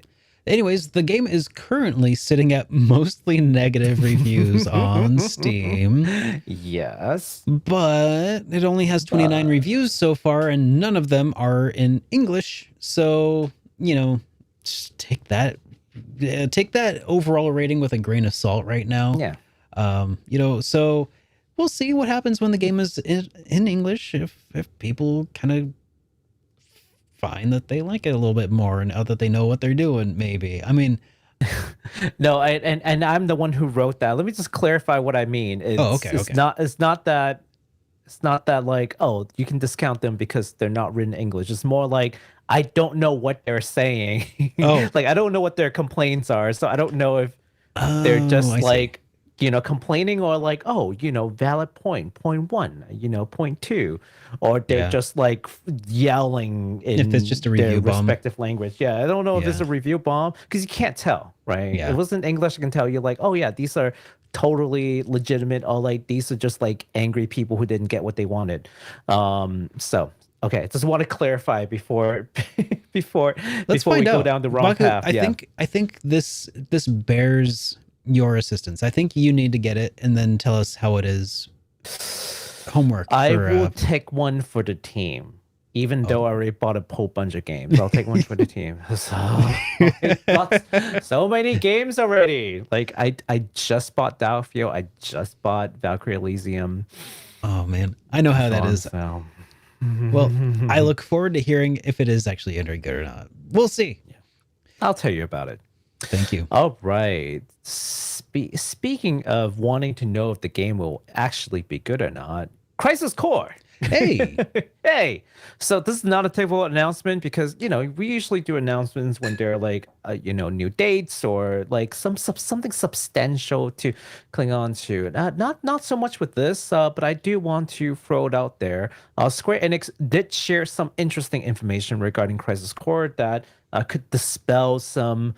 anyways, the game is currently sitting at mostly negative reviews on Steam. Yes. But it only has 29 reviews so far, and none of them are in English. So, just take that overall rating with a grain of salt right now. Yeah. So we'll see what happens when the game is in English, if people kind of find that they like it a little bit more and now that they know what they're doing, maybe. I mean, no, and I'm the one who wrote that. Let me just clarify what I mean. Okay. It's not that you can discount them because they're not written in English. It's more like I don't know what they're saying. Oh. I don't know what their complaints are, so I don't know if they're just complaining or valid point 1, point 2, or they're just yelling in if it's just a review their bomb. Respective language. Yeah, I don't know if it's a review bomb because you can't tell, right? Yeah. If it was in English, I can tell you oh yeah, these are totally legitimate, or these are just angry people who didn't get what they wanted. So okay, just want to clarify before we go down the wrong Baku, path. I think this bears your assistance. I think you need to get it and then tell us how it is. Homework. I will take one for the team, even though I already bought a whole bunch of games. I'll take one for the team. So many games already. I just bought DioField. I just bought Valkyrie Elysium. Oh man, I know how that is. So. Well, I look forward to hearing if it is actually entering good or not. We'll see. Yeah. I'll tell you about it. Thank you. All right. Speaking of wanting to know if the game will actually be good or not, Crisis Core. Hey. Hey. So this is not a typical announcement because, we usually do announcements when there are new dates or something substantial to cling on to. Not so much with this, but I do want to throw it out there. Square Enix did share some interesting information regarding Crisis Core that could dispel some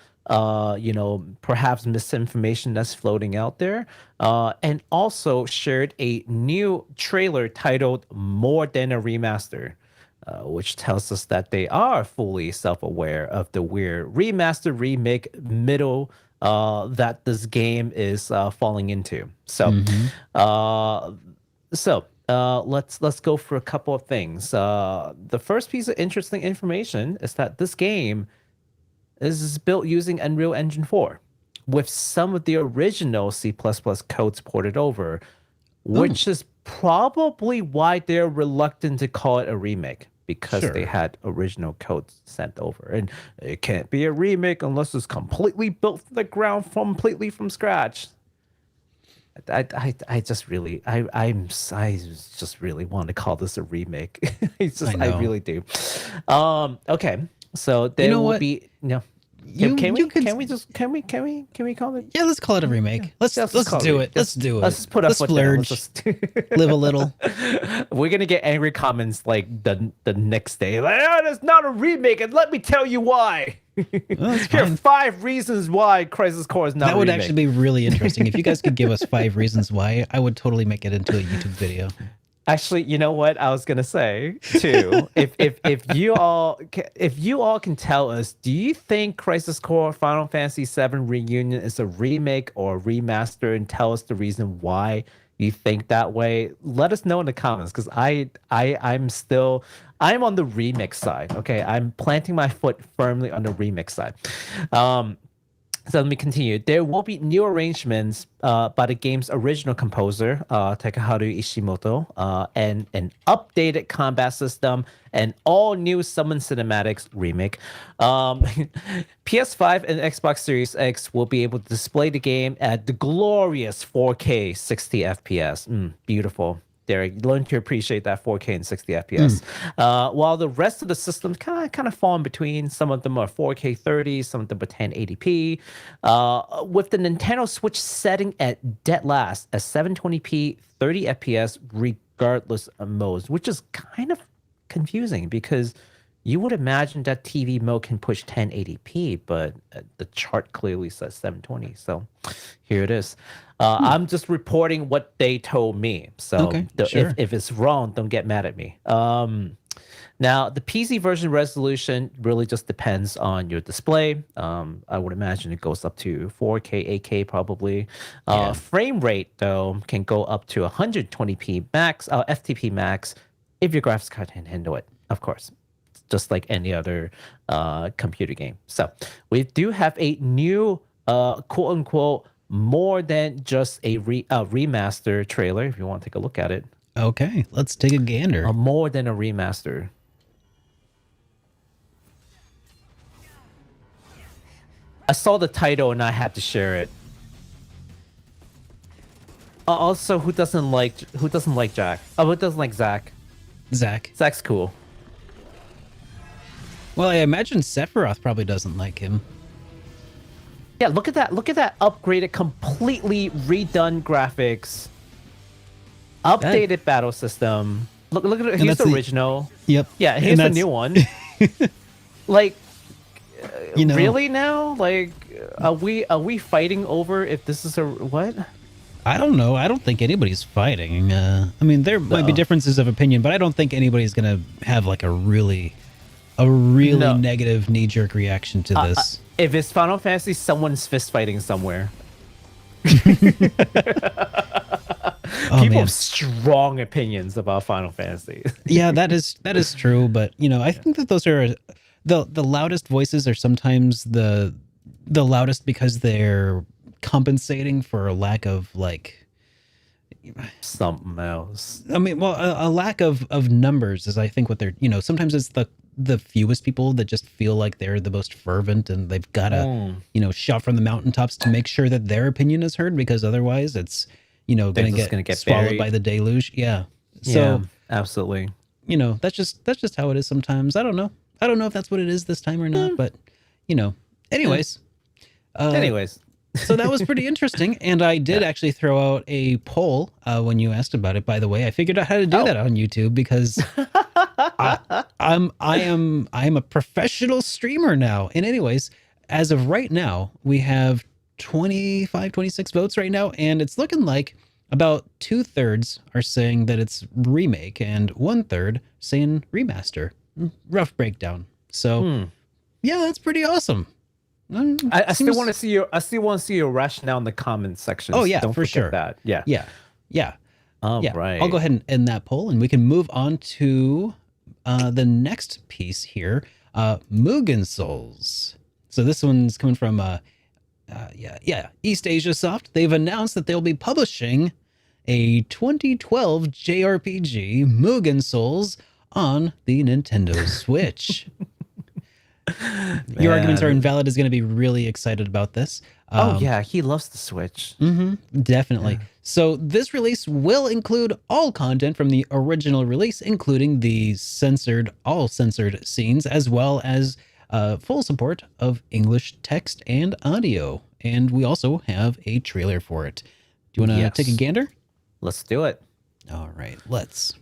perhaps misinformation that's floating out there, and also shared a new trailer titled More Than a Remaster. which tells us that they are fully self-aware of the weird remaster remake middle that this game is falling into. So, let's go for a couple of things. The first piece of interesting information is that this game is built using Unreal Engine 4 with some of the original C++ codes ported over, which is probably why they're reluctant to call it a remake, because they had original codes sent over. And it can't be a remake unless it's completely built from the ground, completely from scratch. I just really want to call this a remake. I really do. Okay. So there will be Can we call it? Yeah, let's call it a remake. Let's do it. Let's do it. Let's put up splurge. Live a little. We're gonna get angry comments like the next day. Like, it's not a remake, and let me tell you why. Here are 5 reasons why Crisis Core is not. That would actually be really interesting. If you guys could give us 5 reasons why, I would totally make it into a YouTube video. Actually, you know what I was gonna say too. if you all can tell us, do you think Crisis Core Final Fantasy VII Reunion is a remake or a remaster, and tell us the reason why you think that way? Let us know in the comments, because I'm on the remix side. Okay, I'm planting my foot firmly on the remix side. So let me continue. There will be new arrangements by the game's original composer, Takaharu Ishimoto, and an updated combat system, and all new Summon Cinematics remake. PS5 and Xbox Series X will be able to display the game at the glorious 4K 60 FPS. Beautiful. Derek, learn to appreciate that 4K and 60 FPS. While the rest of the systems kind of fall in between. Some of them are 4K 30, some of them are 1080p. With the Nintendo Switch setting at dead last at 720p 30 FPS regardless of modes, which is kind of confusing because you would imagine that TV mode can push 1080p, but the chart clearly says 720. So here it is. I'm just reporting what they told me. So if it's wrong, don't get mad at me. Now, the PC version resolution really just depends on your display. I would imagine it goes up to 4K, 8K probably. Frame rate, though, can go up to 120p max, FTP max, if your graphics card can handle it, of course, just like any other computer game. So we do have a new, quote-unquote, more than just a remaster trailer, if you want to take a look at it. Okay, let's take a gander. More than a remaster. I saw the title and I had to share it. Also, who doesn't like Jack? Oh, who doesn't like Zach? Zach's cool. Well, I imagine Sephiroth probably doesn't like him. Yeah, look at that. Look at that upgraded, completely redone graphics. Updated battle system. Look at it. Here's the original. Yep. Yeah, here's the new one. Like, really now? Like, are we fighting over if this is a what? I don't know. I don't think anybody's fighting. I mean, there might be differences of opinion, but I don't think anybody's gonna have like a really negative knee-jerk reaction to this. If it's Final Fantasy, someone's fist fighting somewhere. People have strong opinions about Final Fantasy. Yeah, that is true, but I think that those are the loudest voices are sometimes the loudest because they're compensating for a lack of like something else. I mean, well, a lack of numbers is I think what they're, sometimes it's the fewest people that just feel like they're the most fervent and they've got to, shout from the mountaintops to make sure that their opinion is heard, because otherwise it's, going to get swallowed buried by the deluge. Yeah. So absolutely. That's just how it is sometimes. I don't know if that's what it is this time or not, but anyways. So that was pretty interesting, and I did actually throw out a poll when you asked about it. By the way, I figured out how to do that on YouTube because I'm a professional streamer now. And anyways, as of right now, we have 26 votes right now, and it's looking like about 2/3 are saying that it's remake and 1/3 saying remaster. Rough breakdown. So yeah, that's pretty awesome. I still want to see your your rationale in the comments section. Oh yeah, Don't for forget sure. that. Yeah. Yeah. Right. I'll go ahead and end that poll, and we can move on to the next piece here, Mugen Souls. So this one's coming from East Asia Soft. They've announced that they'll be publishing a 2012 JRPG, Mugen Souls, on the Nintendo Switch. Your arguments are invalid is going to be really excited about this. He loves the Switch. Definitely. Yeah. So this release will include all content from the original release, including the all censored scenes, as well as full support of English text and audio. And we also have a trailer for it. Do you want to take a gander? Let's do it. All right, let's.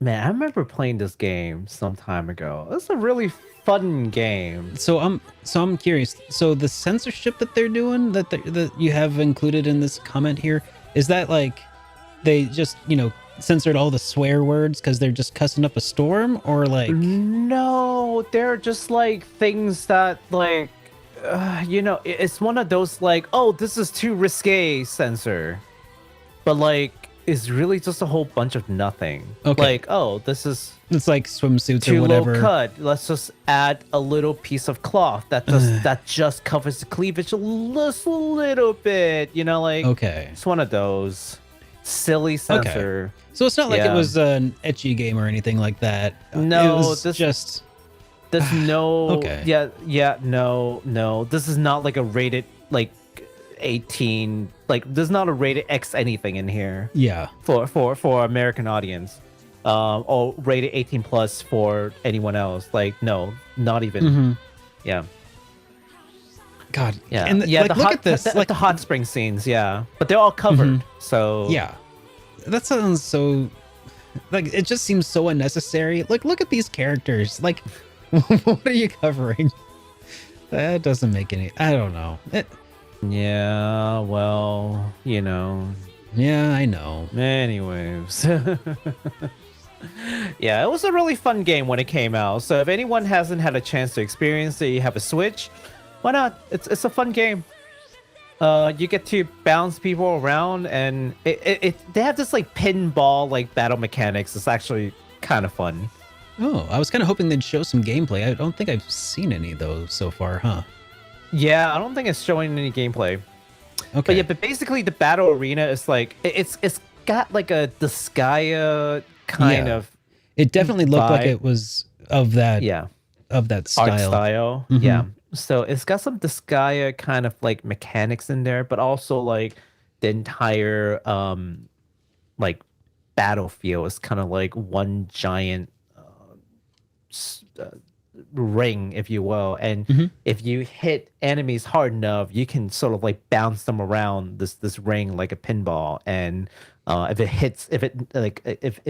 Man, I remember playing this game some time ago. It's a really fun game. So I'm curious. So the censorship that they're doing, that you have included in this comment here, is that like they just censored all the swear words because they're just cussing up a storm, or like? No, they're just like things that like, it's one of those like, oh, this is too risque censor, but like. Is really just a whole bunch of nothing. Okay. Like, oh, it's like swimsuits too or whatever. Low cut. Let's just add a little piece of cloth that just covers the cleavage a little bit. Okay. It's one of those silly censor. Okay. So it's not like it was an ecchi game or anything like that. No, it was just. There's no. Okay. No. This is not like a rated 18, like there's not a rated X anything in here. Yeah. For American audience, or rated 18 plus for anyone else. Like no, not even. Yeah. God. Yeah. And look at this. Like the hot spring scenes. Yeah, but they're all covered. So yeah, that sounds so. Like it just seems so unnecessary. Like look at these characters. Like, what are you covering? That doesn't make any. I don't know. Yeah, well, Yeah, I know. Anyways. Yeah, it was a really fun game when it came out. So if anyone hasn't had a chance to experience it, you have a Switch, why not? It's a fun game. You get to bounce people around, and they have this like pinball like battle mechanics. It's actually kind of fun. Oh, I was kind of hoping they'd show some gameplay. I don't think I've seen any of those so far, huh? Yeah, I don't think it's showing any gameplay. Okay. But basically the battle arena is like it's got like a Disgaea kind of. It definitely looked like it was of that. Yeah. Of that style. Art style. Yeah. So it's got some Disgaea kind of like mechanics in there, but also like the entire like battlefield is kind of like one giant ring, if you will, and if you hit enemies hard enough, you can sort of like bounce them around this ring like a pinball, and if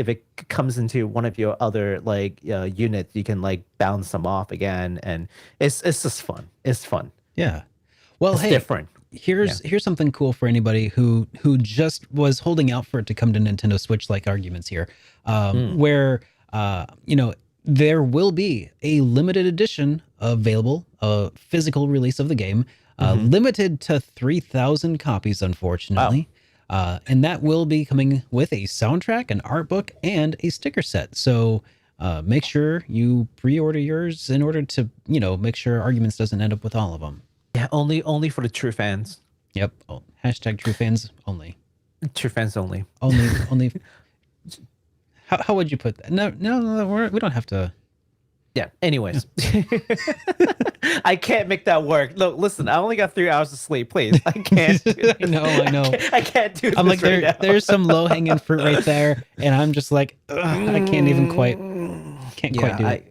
it comes into one of your other like units, you can like bounce them off again, and it's just fun. It's fun. Yeah. Well, it's different. Here's something cool for anybody who just was holding out for it to come to Nintendo Switch, like arguments here, where there will be a limited edition available, a physical release of the game, limited to 3,000 copies, unfortunately. Wow. And that will be coming with a soundtrack, an art book, and a sticker set. So make sure you pre-order yours in order to, make sure Arguments doesn't end up with all of them. Yeah, only for the true fans. Yep. Oh, hashtag true fans only. True fans only. Only. How would you put that? No, we don't have to. Yeah. Anyways, I can't make that work. Look, listen. I only got 3 hours of sleep. Please, I can't. Do this. I know. I can't do this. I'm like, now. There's some low hanging fruit right there, and I'm just like, I can't even quite do it.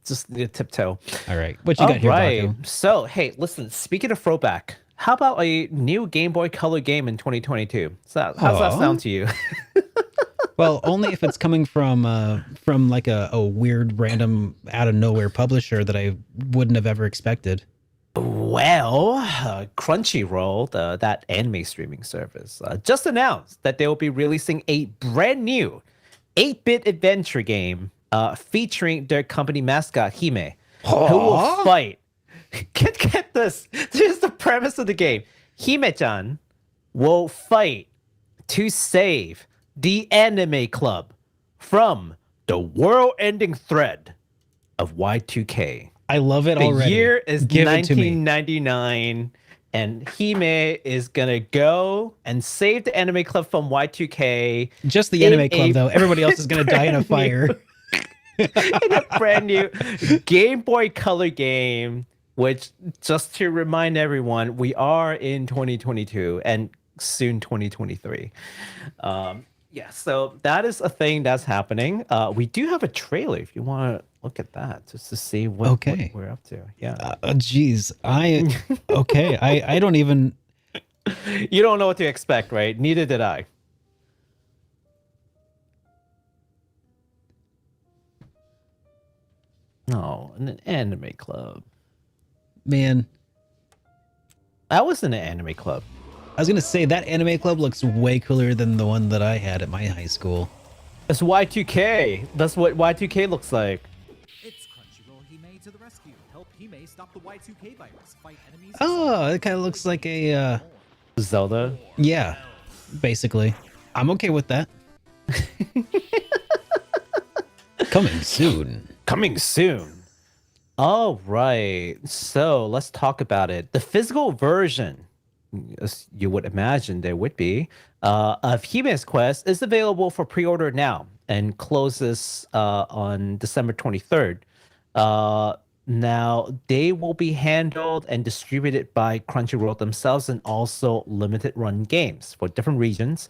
Just need a tiptoe. All right, what you got here, Baku? So, hey, listen. Speaking of throwback, how about a new Game Boy Color game in 2022? So, how's that sound to you? Well, only if it's coming from like a weird random out of nowhere publisher that I wouldn't have ever expected. Well, Crunchyroll, that anime streaming service, just announced that they will be releasing a brand new 8-bit adventure game featuring their company mascot, Hime, who will Huh? fight. Get this. Here's the premise of the game. Hime-chan will fight to save the anime club from the world-ending threat of Y2K. I love it The already. year is Give it to me. 1999, and Hime is gonna go and save the anime club from Y2K Just the in anime club, a though. Everybody else is going to die in a brand new- fire. in a brand new Game Boy Color game. Which, just to remind everyone, we are in 2022 and soon 2023. Yeah, so that is a thing that's happening. We do have a trailer if you want to look at that, just to see what we're up to. Yeah. Geez. Okay. I don't even. You don't know what to expect, right? Neither did I. No, an anime club. Man, I was in an anime club. I was going to say that anime club looks way cooler than the one that I had at my high school. It's Y2K. That's what Y2K looks like. It's Crunchyroll Hime to the rescue. Help Hime stop the Y2K virus. Fight enemies. Oh, it kind of looks like a. Zelda. Yeah, basically. I'm okay with that. Coming soon. Coming soon. All right. So let's talk about it. The physical version, as you would imagine there would be, of Hime's Quest is available for pre-order now and closes on December 23rd. Now, they will be handled and distributed by Crunchyroll themselves and also limited run games for different regions.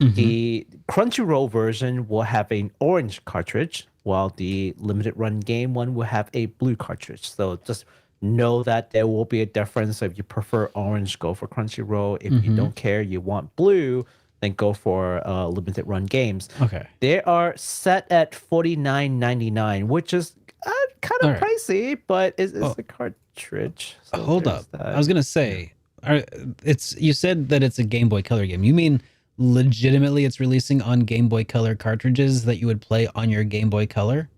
The Crunchyroll version will have an orange cartridge, while the limited run game one will have a blue cartridge. So just know that there will be a difference. If you prefer orange, go for Crunchyroll. If you don't care, you want blue, then go for limited run games. Okay. They are set at $49.99, which is kind of pricey, but it's a cartridge. So Hold up. I was gonna say, you said that it's a Game Boy Color game. You mean legitimately it's releasing on Game Boy Color cartridges that you would play on your Game Boy Color?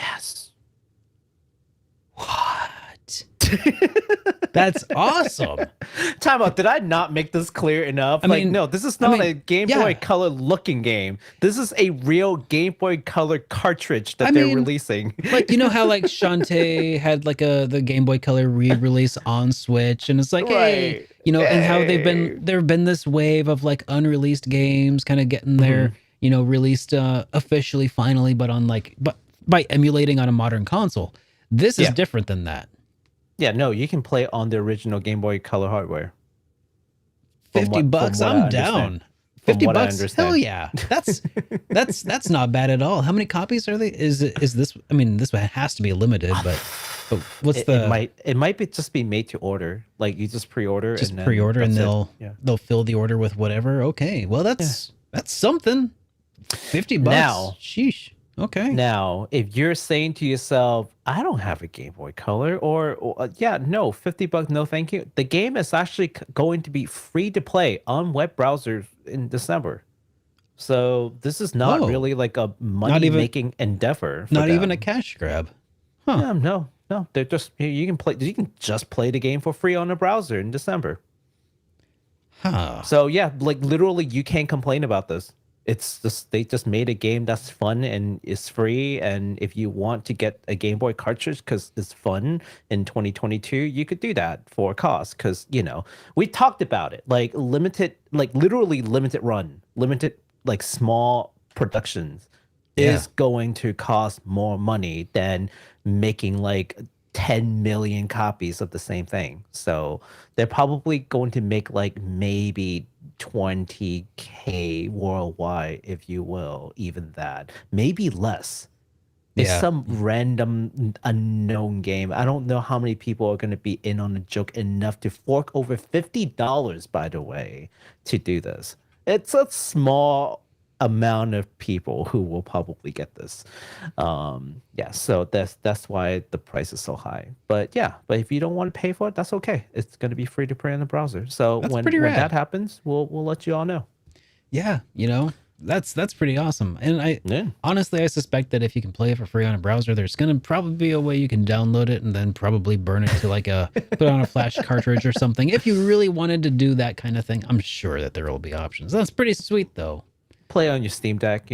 Yes. What? That's awesome. Time out. Did I not make this clear enough? No, this is not a Game Boy Color looking game. This is a real Game Boy Color cartridge that they're releasing. Like, you know how like Shantae had like the Game Boy Color re-release on Switch, and it's like, hey, you know, and how there've been this wave of like unreleased games kind of getting their, you know, released officially finally, but on by emulating on a modern console. This is different than that. Yeah, no, you can play on the original Game Boy Color hardware. $50, I'm down. $50, hell yeah. That's not bad at all. How many copies are they? Is this? I mean, this has to be limited, but what's it might just be made to order. Like you just pre-order, and they'll fill the order with whatever. Okay, well that's something. $50 now. Sheesh. Okay. Now, if you're saying to yourself, I don't have a Game Boy Color, or no, $50, no thank you. The game is actually going to be free to play on web browsers in December. So this is not really like a money-making endeavor. Not even a cash grab. Huh. Yeah, no. They're just you can just play the game for free on a browser in December. Huh. So yeah, like literally you can't complain about this. It's just they just made a game that's fun and is free, and if you want to get a Game Boy cartridge because it's fun in 2022, you could do that for a cost. Because we talked about it, like literally limited run, limited like small productions is going to cost more money than making like 10 million copies of the same thing. So they're probably going to make like maybe 20K worldwide, if you will, even that, maybe less. It's some random unknown game. I don't know how many people are going to be in on the joke enough to fork over $50, by the way, to do this. It's a small amount of people who will probably get this. Yeah, so that's why the price is so high. But yeah, but if you don't want to pay for it, that's okay. It's going to be free to play in the browser. So That's when pretty when rad. that happens, we'll let you all know. Yeah, that's pretty awesome. And I Yeah. honestly I suspect that if you can play it for free on a browser, there's gonna probably be a way you can download it and then probably burn it to like put on a flash cartridge or something. If you really wanted to do that kind of thing, I'm sure that there will be options. That's pretty sweet though. Play on your Steam Deck,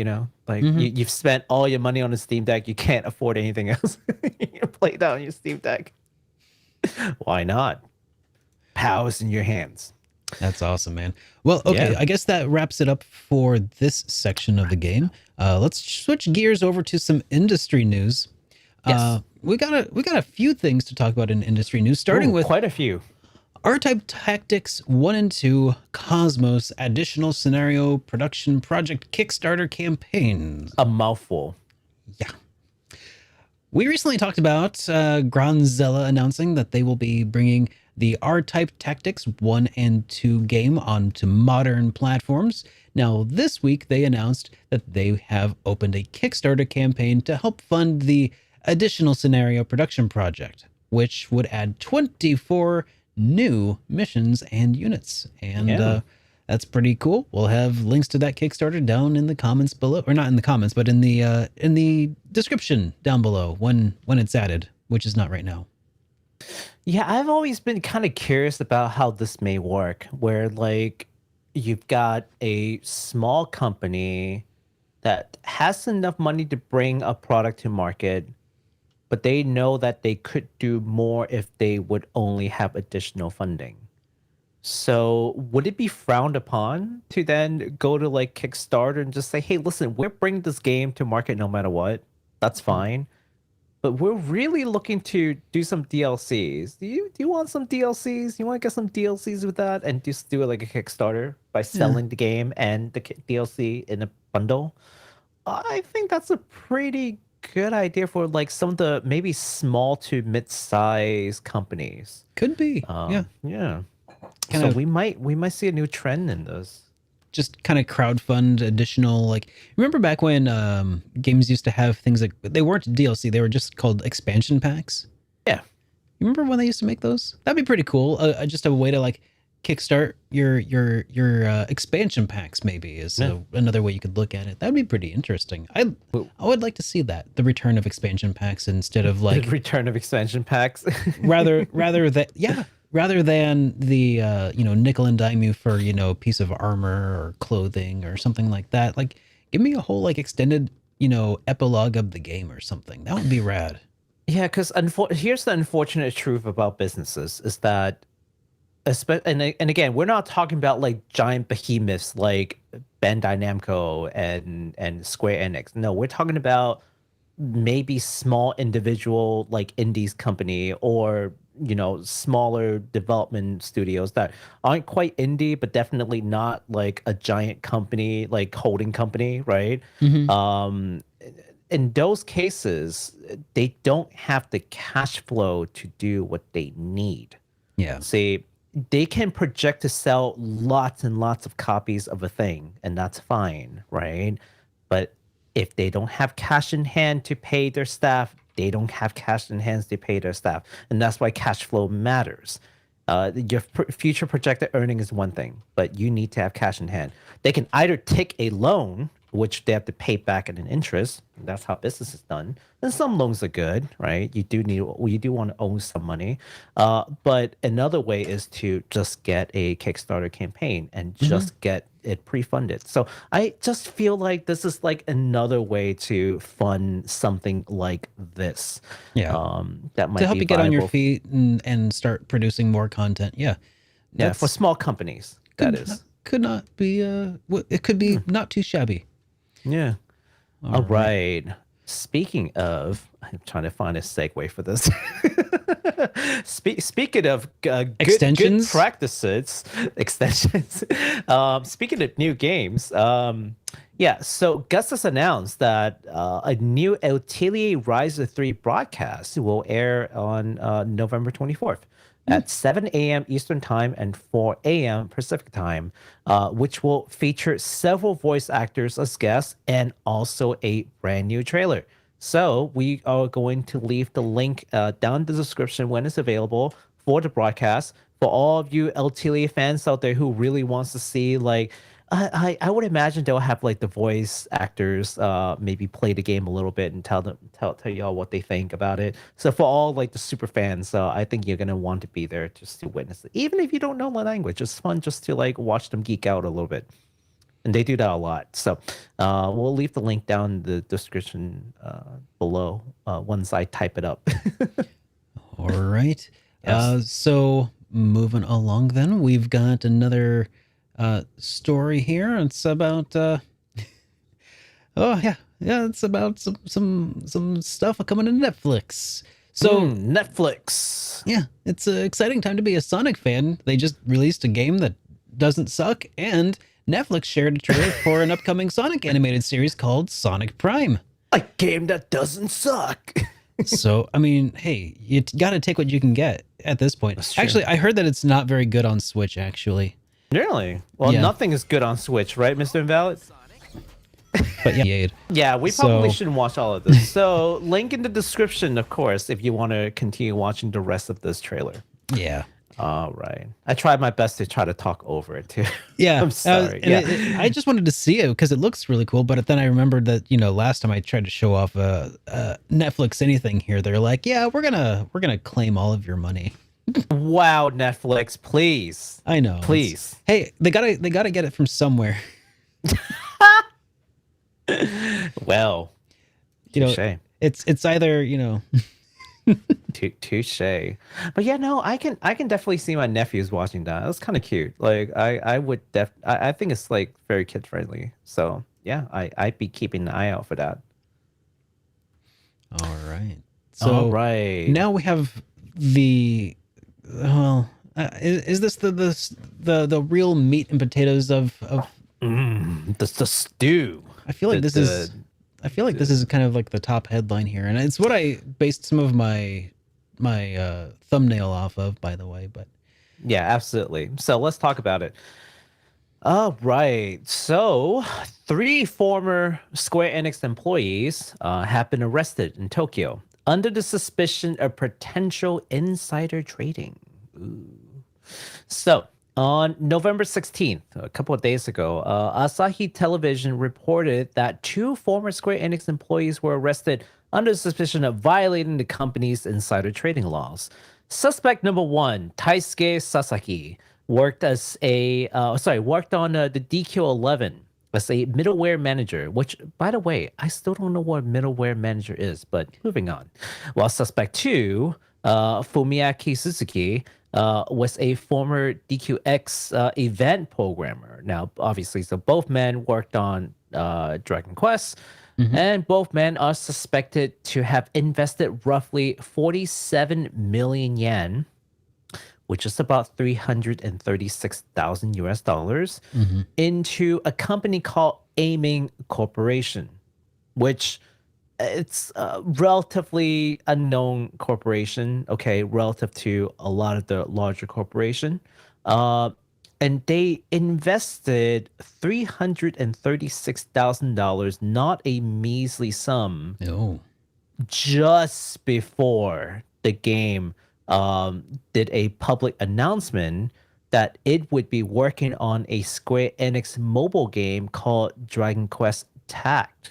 like you've spent all your money on the Steam Deck. You can't afford anything else. You play it on your Steam Deck. Why not? Powers in your hands. That's awesome, man. Well, okay, Yeah. I guess that wraps it up for this section of the game. Let's switch gears over to some industry news. Yes. We got a few things to talk about in industry news, starting Ooh, with quite a few. R-Type Tactics 1 and 2 Cosmos Additional Scenario Production Project Kickstarter campaigns. A mouthful. Yeah. We recently talked about Granzella announcing that they will be bringing the R-Type Tactics 1 and 2 game onto modern platforms. Now, this week they announced that they have opened a Kickstarter campaign to help fund the Additional Scenario Production Project, which would add 24 new missions and units. And Yeah. that's pretty cool. We'll have links to that Kickstarter down in the comments below, or not in the comments, but in the description down below when it's added, which is not right now. Yeah, I've always been kind of curious about how this may work, where like you've got a small company that has enough money to bring a product to market, but they know that they could do more if they would only have additional funding. So would it be frowned upon to then go to like Kickstarter and just say, hey, listen, we're bringing this game to market no matter what. That's fine. But we're really looking to do some DLCs. Do you want some DLCs? You want to get some DLCs with that and just do it like a Kickstarter by selling the game and the DLC in a bundle? I think that's a pretty good idea for like some of the maybe small to mid-size companies. Could be. Yeah. Yeah. Kind So of- we might see a new trend in this. Just kind of crowdfund additional, like, remember back when games used to have things like, they weren't DLC, they were just called expansion packs? Yeah. You remember when they used to make those? That'd be pretty cool. Just a way to like kickstart your expansion packs, maybe, is another way you could look at it. That'd be pretty interesting. I would like to see that, the return of expansion packs instead of like The return of expansion packs. rather than the nickel and dime you for a piece of armor or clothing or something like that. Like, give me a whole like extended epilogue of the game or something. That would be rad. Yeah, because here's the unfortunate truth about businesses is that, and again, we're not talking about like giant behemoths like Bandai Namco and Square Enix. No, we're talking about maybe small individual like indies company or smaller development studios that aren't quite indie but definitely not like a giant company like holding company, right? In those cases they don't have the cash flow to do what they need. Yeah. See, they can project to sell lots and lots of copies of a thing, and that's fine, right? But if they don't have cash in hand to pay their staff, they don't have cash in hands to pay their staff. And that's why cash flow matters. Your future projected earning is one thing, but you need to have cash in hand. They can either take a loan, which they have to pay back at an interest. That's how business is done. And some loans are good, right? You do want to own some money. But another way is to just get a Kickstarter campaign and just get it pre-funded. So I just feel like this is like another way to fund something like this. Yeah. That might To help be you get on your viable. feet and start producing more content. Yeah. Yeah, for small companies, that is. Could not be it could be not too shabby. Yeah. All right. Speaking of, I'm trying to find a segue for this. Speaking of good Extensions? practices, extensions. Speaking of new games, so Gus has announced that a new Atelier Ryza 3 broadcast will air on November 24th. at 7 a.m. Eastern Time and 4 a.m. Pacific Time, which will feature several voice actors as guests and also a brand new trailer. So we are going to leave the link down in the description when it's available for the broadcast. For all of you Atelier fans out there who really wants to see, like, I would imagine they'll have like the voice actors maybe play the game a little bit and tell y'all what they think about it. So for all like the super fans, I think you're gonna want to be there just to witness it. Even if you don't know the language, it's fun just to like watch them geek out a little bit. And they do that a lot. So we'll leave the link down in the description below once I type it up. All right. Yes. So moving along then, we've got another story here. It's about oh yeah, it's about some stuff coming to Netflix. So Netflix. yeah, it's an exciting time to be a Sonic fan. They just released a game that doesn't suck, and Netflix shared a trailer for an upcoming Sonic animated series called Sonic Prime. A game that doesn't suck. So, I mean, hey, you got to take what you can get at this point. That's true. Actually, I heard that it's not very good on Switch, actually. Really? Well, Yeah. nothing is good on Switch, right, Mr. Invalid? But yeah, Yeah, we probably So- shouldn't watch all of this. So, link in the description, of course, if you want to continue watching the rest of this trailer. yeah. All right. I tried my best to try to talk over it, too. Yeah, I'm sorry. and Yeah. I just wanted to see it because it looks really cool. But then I remembered that last time I tried to show off Netflix anything here, they're like, "Yeah, we're gonna claim all of your money." Wow, Netflix, please. I know. Please. Hey, they gotta get it from somewhere. Well, touche. It's either Touche. But yeah, no, I can definitely see my nephews watching that. That's kind of cute. Like I would I think it's like very kid friendly. So yeah, I'd be keeping an eye out for that. all right. So All right. now we have the is this the real meat and potatoes of The stew. I feel like this is kind of like the top headline here, and it's what I based some of my thumbnail off of, by the way. But Yeah, absolutely. So let's talk about it. All right. So 3 former Square Enix employees have been arrested in Tokyo under the suspicion of potential insider trading. Ooh. So on November 16th, a couple of days ago, Asahi Television reported that 2 former Square Enix employees were arrested under suspicion of violating the company's insider trading laws. Suspect number 1, Taisuke Sasaki, worked on the DQ11 as a middleware manager, which, by the way, I still don't know what middleware manager is, but moving on. While suspect 2, Fumiaki Suzuki, was a former DQX event programmer. Now, obviously, so both men worked on Dragon Quest, and both men are suspected to have invested roughly 47 million yen, which is about 336,000 US dollars, into a company called Aiming Corporation, which it's a relatively unknown corporation, okay, relative to a lot of the larger corporation. And they invested $336,000, not a measly sum, just before the game did a public announcement that it would be working on a Square Enix mobile game called Dragon Quest Tact.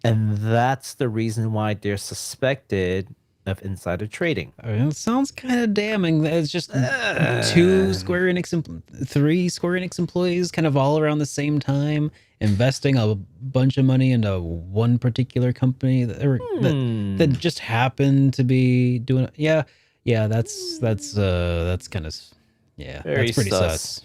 And that's the reason why they're suspected of insider trading. it sounds kind of damning. It's just 3 Square Enix employees kind of all around the same time investing a bunch of money into one particular company that just happened to be doing it. Yeah, that's kind of Very that's pretty sus. sus.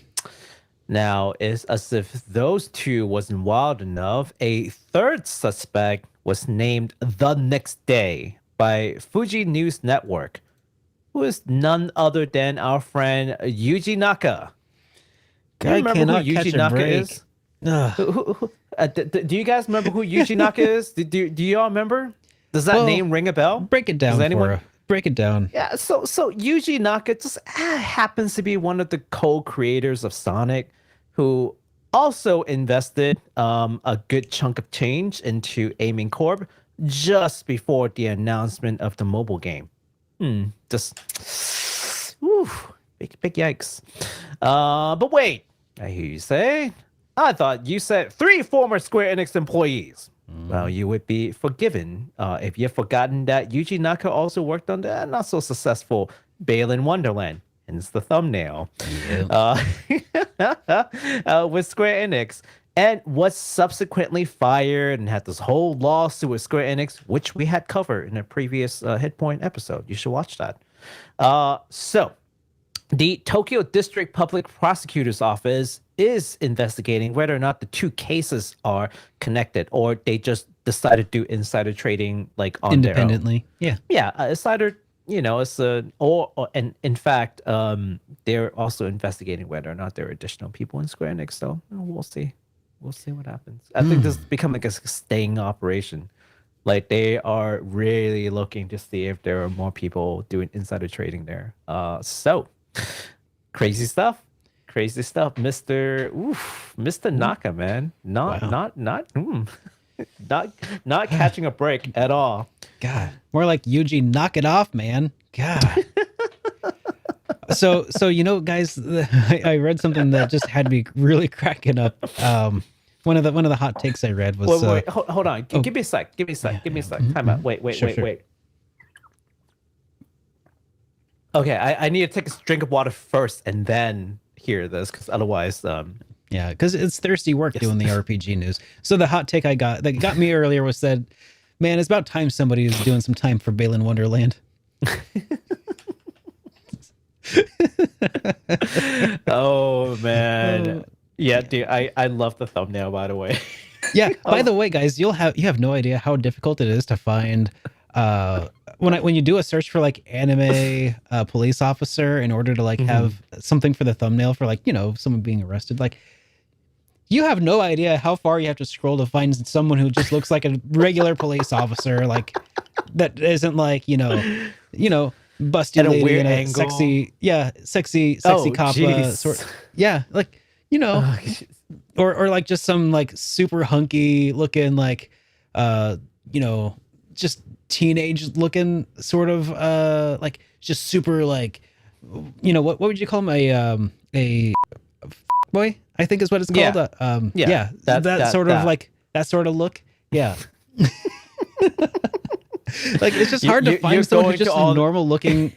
Now, it's as if those 2 wasn't wild enough, a 3rd suspect was named the next day by Fuji News Network, who is none other than our friend Yuji Naka. Do you remember cannot who catch Yuji a Naka break. is? Do you guys remember who Yuji Naka is? Do you all remember? Does that Well, name ring a bell? Break it down Does anyone? for her. Break it down. Yeah, so Yuji Naka just happens to be one of the co-creators of Sonic, who also invested a good chunk of change into Aiming Corp just before the announcement of the mobile game. Just, big yikes. But wait, I hear you say. I thought you said 3 former Square Enix employees. Well, you would be forgiven if you've forgotten that Yuji Naka also worked on the not so successful Balan Wonderland, hence the thumbnail, with Square Enix, and was subsequently fired and had this whole lawsuit with Square Enix, which we had covered in a previous HitPoint episode. You should watch that. So, the Tokyo District Public Prosecutor's Office is investigating whether or not the 2 cases are connected, or they just decided to do insider trading like on Independently. their own. Yeah, insider. It's and in fact, they're also investigating whether or not there are additional people in Square Enix. So we'll see. We'll see what happens. I think this has become like a sting operation. Like they are really looking to see if there are more people doing insider trading there. So crazy stuff, Mr. Naka, man. Not catching a break at all. God, more like Yuji, knock it off, man. God. So guys, I read something that just had me really cracking up. One of the hot takes I read was. Wait, hold on. Give me a sec. Time out. Wait. Sure. Okay, I need to take a drink of water first and then hear this, because otherwise, yeah, because it's thirsty work doing the RPG news. So the hot take that got me earlier was that, man, it's about time somebody is doing some time for Balan Wonderland. Oh man, yeah, dude, I love the thumbnail, by the way. Yeah. By the way, guys, you have no idea how difficult it is to find when you do a search for like anime police officer in order to like have something for the thumbnail for like someone being arrested. Like, you have no idea how far you have to scroll to find someone who just looks like a regular police officer, like that isn't like busty at a lady weird in a angle. sexy cop sort. Yeah, like or like just some like super hunky looking like just teenage looking sort of like just super like what would you call him, a boy, I think is what it's called. That sort of look. Yeah. Like it's just hard to find someone who's just a normal looking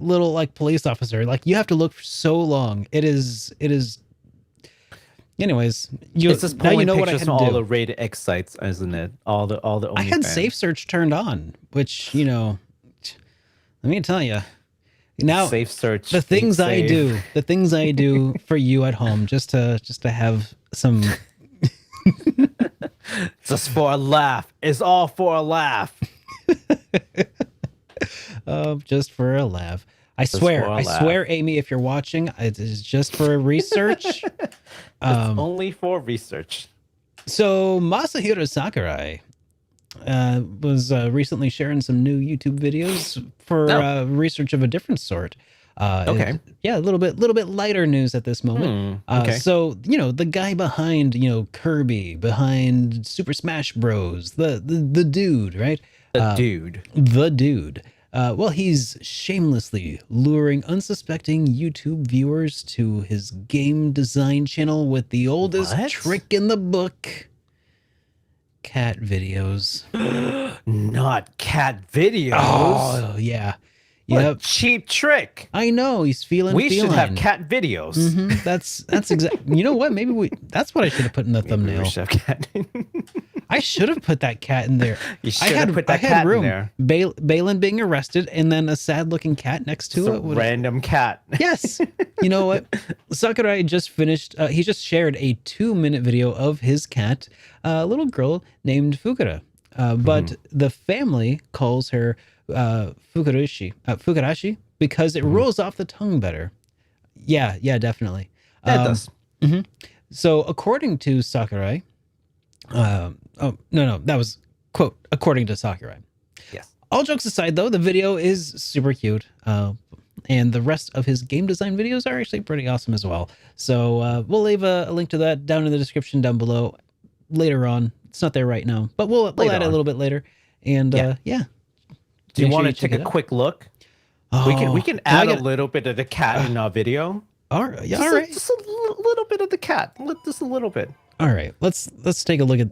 little like police officer. Like you have to look for so long. It is anyways, it's just now you know what I pictures had from to all do. the rated X sites, isn't it? All the I had OnlyFans. safe search turned on, which let me tell you. Now safe search. the things I do for you at home just to have some just for a laugh. It's all for a laugh. just for a laugh. I swear, Amy, if you're watching, it is just for research. Only for research. So Masahiro Sakurai was recently sharing some new YouTube videos for research of a different sort. Okay. A little bit lighter news at this moment. Okay. So the guy behind Kirby, behind Super Smash Bros, the dude, right? The dude. Well, he's shamelessly luring unsuspecting YouTube viewers to his game design channel with the oldest trick in the book: cat videos. Not cat videos. Oh, yeah. What a cheap trick. I know, he's feeling. We should have cat videos. That's exactly. You know what? Maybe that's what I should have put in the thumbnail. We should have cat. I should have put that cat in there. You should have put that cat in there. Balan being arrested, and then a sad-looking cat next to it. Random cat. Yes. You know what? Sakurai just finished. He just shared a 2-minute video of his cat, a little girl named Fukura. But the family calls her Fukurashi because it rolls off the tongue better. Yeah, definitely. It does. So according to Sakurai, that was quote, according to Sakurai. Yes. All jokes aside, though, the video is super cute. And the rest of his game design videos are actually pretty awesome as well. So we'll leave a link to that down in the description down below later on. It's not there right now, but we'll add it a little bit later. And yeah. Do you want to take a quick look? We can add a little bit of the cat in our video. All right. Yeah, all right. Just a little bit of the cat. Just a little bit. All right. Let's take a look at.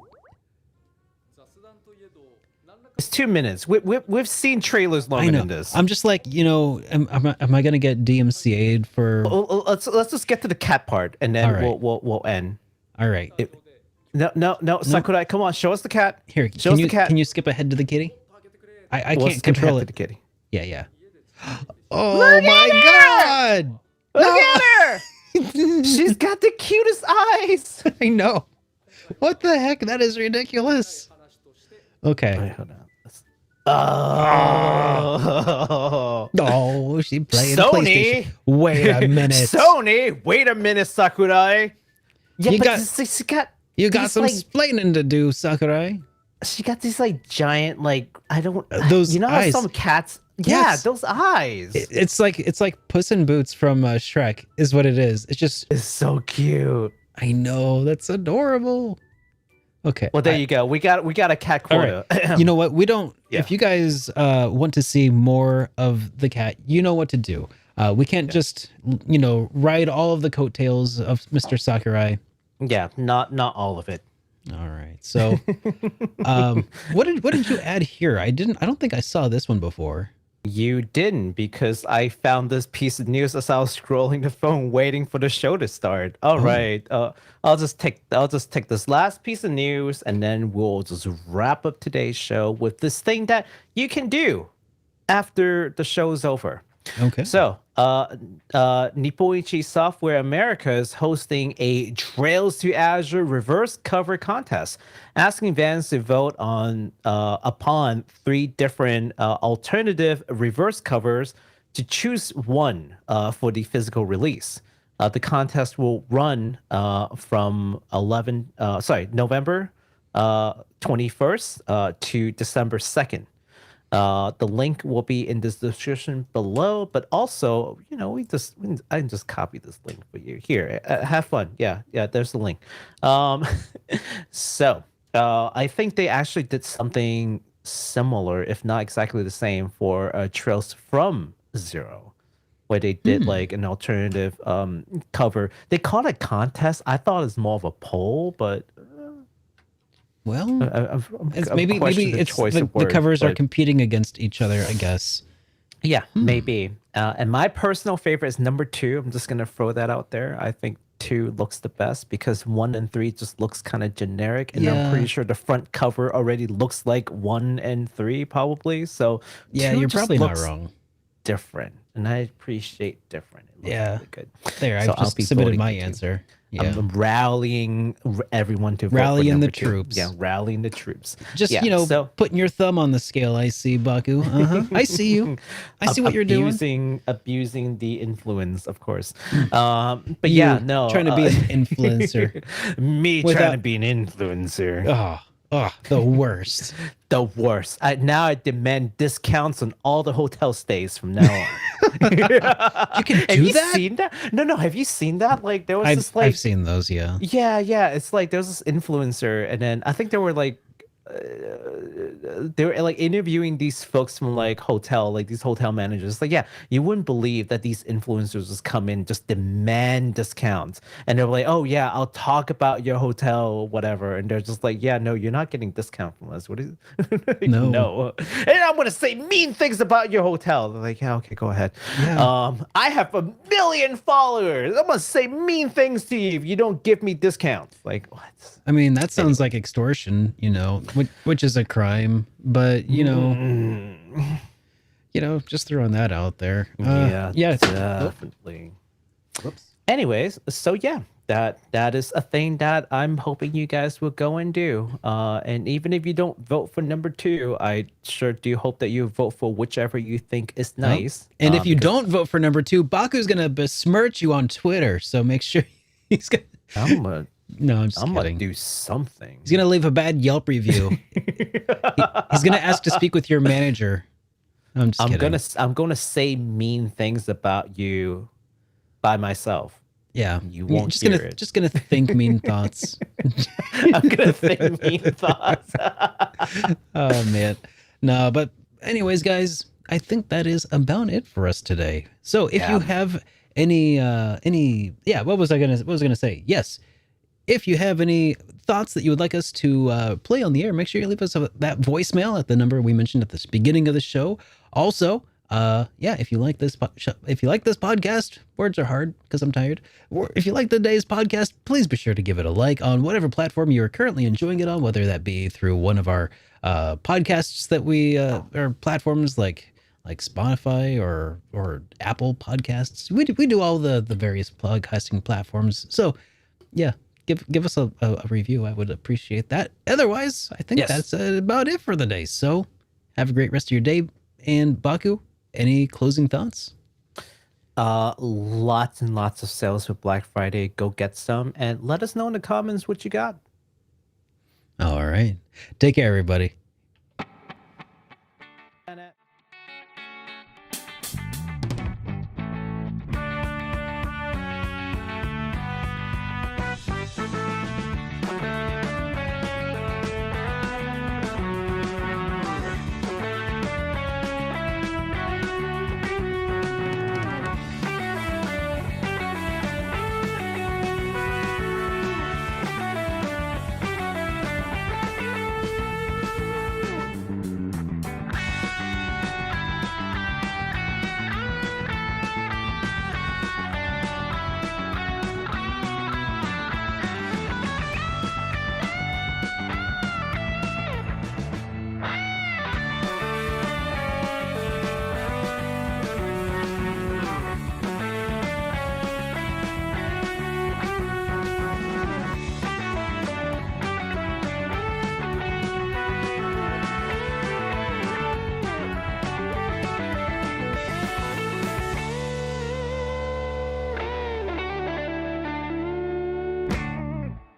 It's 2 minutes. We've seen trailers longer than this. I'm just like, am I gonna get DMCA'd for? Let's just get to the cat part, and then we'll end. All right. No, Sakurai, come on, show us the cat. Here, show us the cat. Can you skip ahead to the kitty? I can't control it. The kitty. Yeah. Oh my God! Look at her. She's got the cutest eyes. I know. What the heck? That is ridiculous. Okay. Wait, hold on. Oh, she playing Sony. PlayStation. Wait a minute. Sony. Wait a minute, Sakurai. Yeah, you got some explaining to do, Sakurai. She got these like giant those how eyes. Some cats. Yes. Yeah, those eyes. It's like Puss in Boots from Shrek is what it is. It's so cute. I know, that's adorable. Okay. Well, there you go. We got a cat quota. Right. You know what? We don't. Yeah. If you guys want to see more of the cat, you know what to do. We can't just ride all of the coattails of Mr. Sakurai. Yeah, not all of it. All right. So, what did you add here? I don't think I saw this one before. You didn't, because I found this piece of news as I was scrolling the phone waiting for the show to start. All right. I'll just take this last piece of news, and then we'll just wrap up today's show with this thing that you can do after the show is over. Okay. So, Nippoichi Software America is hosting a Trails to Azure reverse cover contest, asking fans to vote upon 3 different alternative reverse covers to choose one for the physical release. The contest will run from November 21st to December 2nd. The link will be in this description below, but also, I can just copy this link for you. Here, have fun. Yeah, there's the link. So I think they actually did something similar, if not exactly the same, for Trails from Zero, where they did like an alternative cover. They called it contest. I thought it was more of a poll, but well, maybe it's the covers are competing against each other, I guess. Yeah, maybe. And my personal favorite is number 2. I'm just gonna throw that out there. I think 2 looks the best because 1 and 3 just looks kind of generic, and I'm pretty sure the front cover already looks like 1 and 3 probably. So yeah, you're probably not wrong. Different, and I appreciate different. It looks really good. There, I've just submitted my answer. Yeah. I'm rallying everyone to rallying the 2. troops. Yeah, rallying the troops. Just putting your thumb on the scale. I see, Baku. I see you. I see what you're doing. Abusing the influence, of course. But trying to be an influencer. Trying to be an influencer. The worst. The worst. Now I demand discounts on all the hotel stays from now on. You can do that? Have you seen that? No. Have you seen that? Like there was this I've seen those. Yeah. Yeah. It's like there's this influencer, and then I think they were like interviewing these folks from these hotel managers. Like, yeah, you wouldn't believe that these influencers just come in, just demand discounts, and they're like, oh yeah, I'll talk about your hotel or whatever, and they're just like, yeah, no, you're not getting discount from us. What is no, and I'm gonna say mean things about your hotel. They're like, yeah, okay, go ahead. I have 1 million followers. I'm gonna say mean things to you if you don't give me discounts. Like, what? I mean, that sounds like extortion, which is a crime, but just throwing that out there. Yeah, definitely. Whoops. Anyways, so yeah, that is a thing that I'm hoping you guys will go and do. And even if you don't vote for number 2, I sure do hope that you vote for whichever you think is nice. And if you don't vote for number 2, Baku's gonna besmirch you on Twitter. So make sure he's gonna. No, I'm just I'm kidding. gonna do something. He's gonna leave a bad Yelp review. He's gonna ask to speak with your manager. I'm just kidding. I'm gonna say mean things about you by myself. Yeah, You won't hear it. Just gonna think mean thoughts. I'm gonna think mean thoughts. Oh man, no. But anyways, guys, I think that is about it for us today. So if you have any, what was I gonna say? Yes, if you have any thoughts that you would like us to play on the air, make sure you leave us that voicemail at the number we mentioned at the beginning of the show. Also, if you like this podcast, words are hard because I'm tired. Or if you like today's podcast, please be sure to give it a like on whatever platform you are currently enjoying it on, whether that be through one of our podcasts that we or platforms like Spotify or Apple Podcasts. We do all the various podcasting platforms. So yeah, give us a review. I would appreciate that. Otherwise, I think that's about it for the day. So have a great rest of your day. And Baku, any closing thoughts? Lots and lots of sales for Black Friday. Go get some and let us know in the comments what you got. All right. Take care, everybody.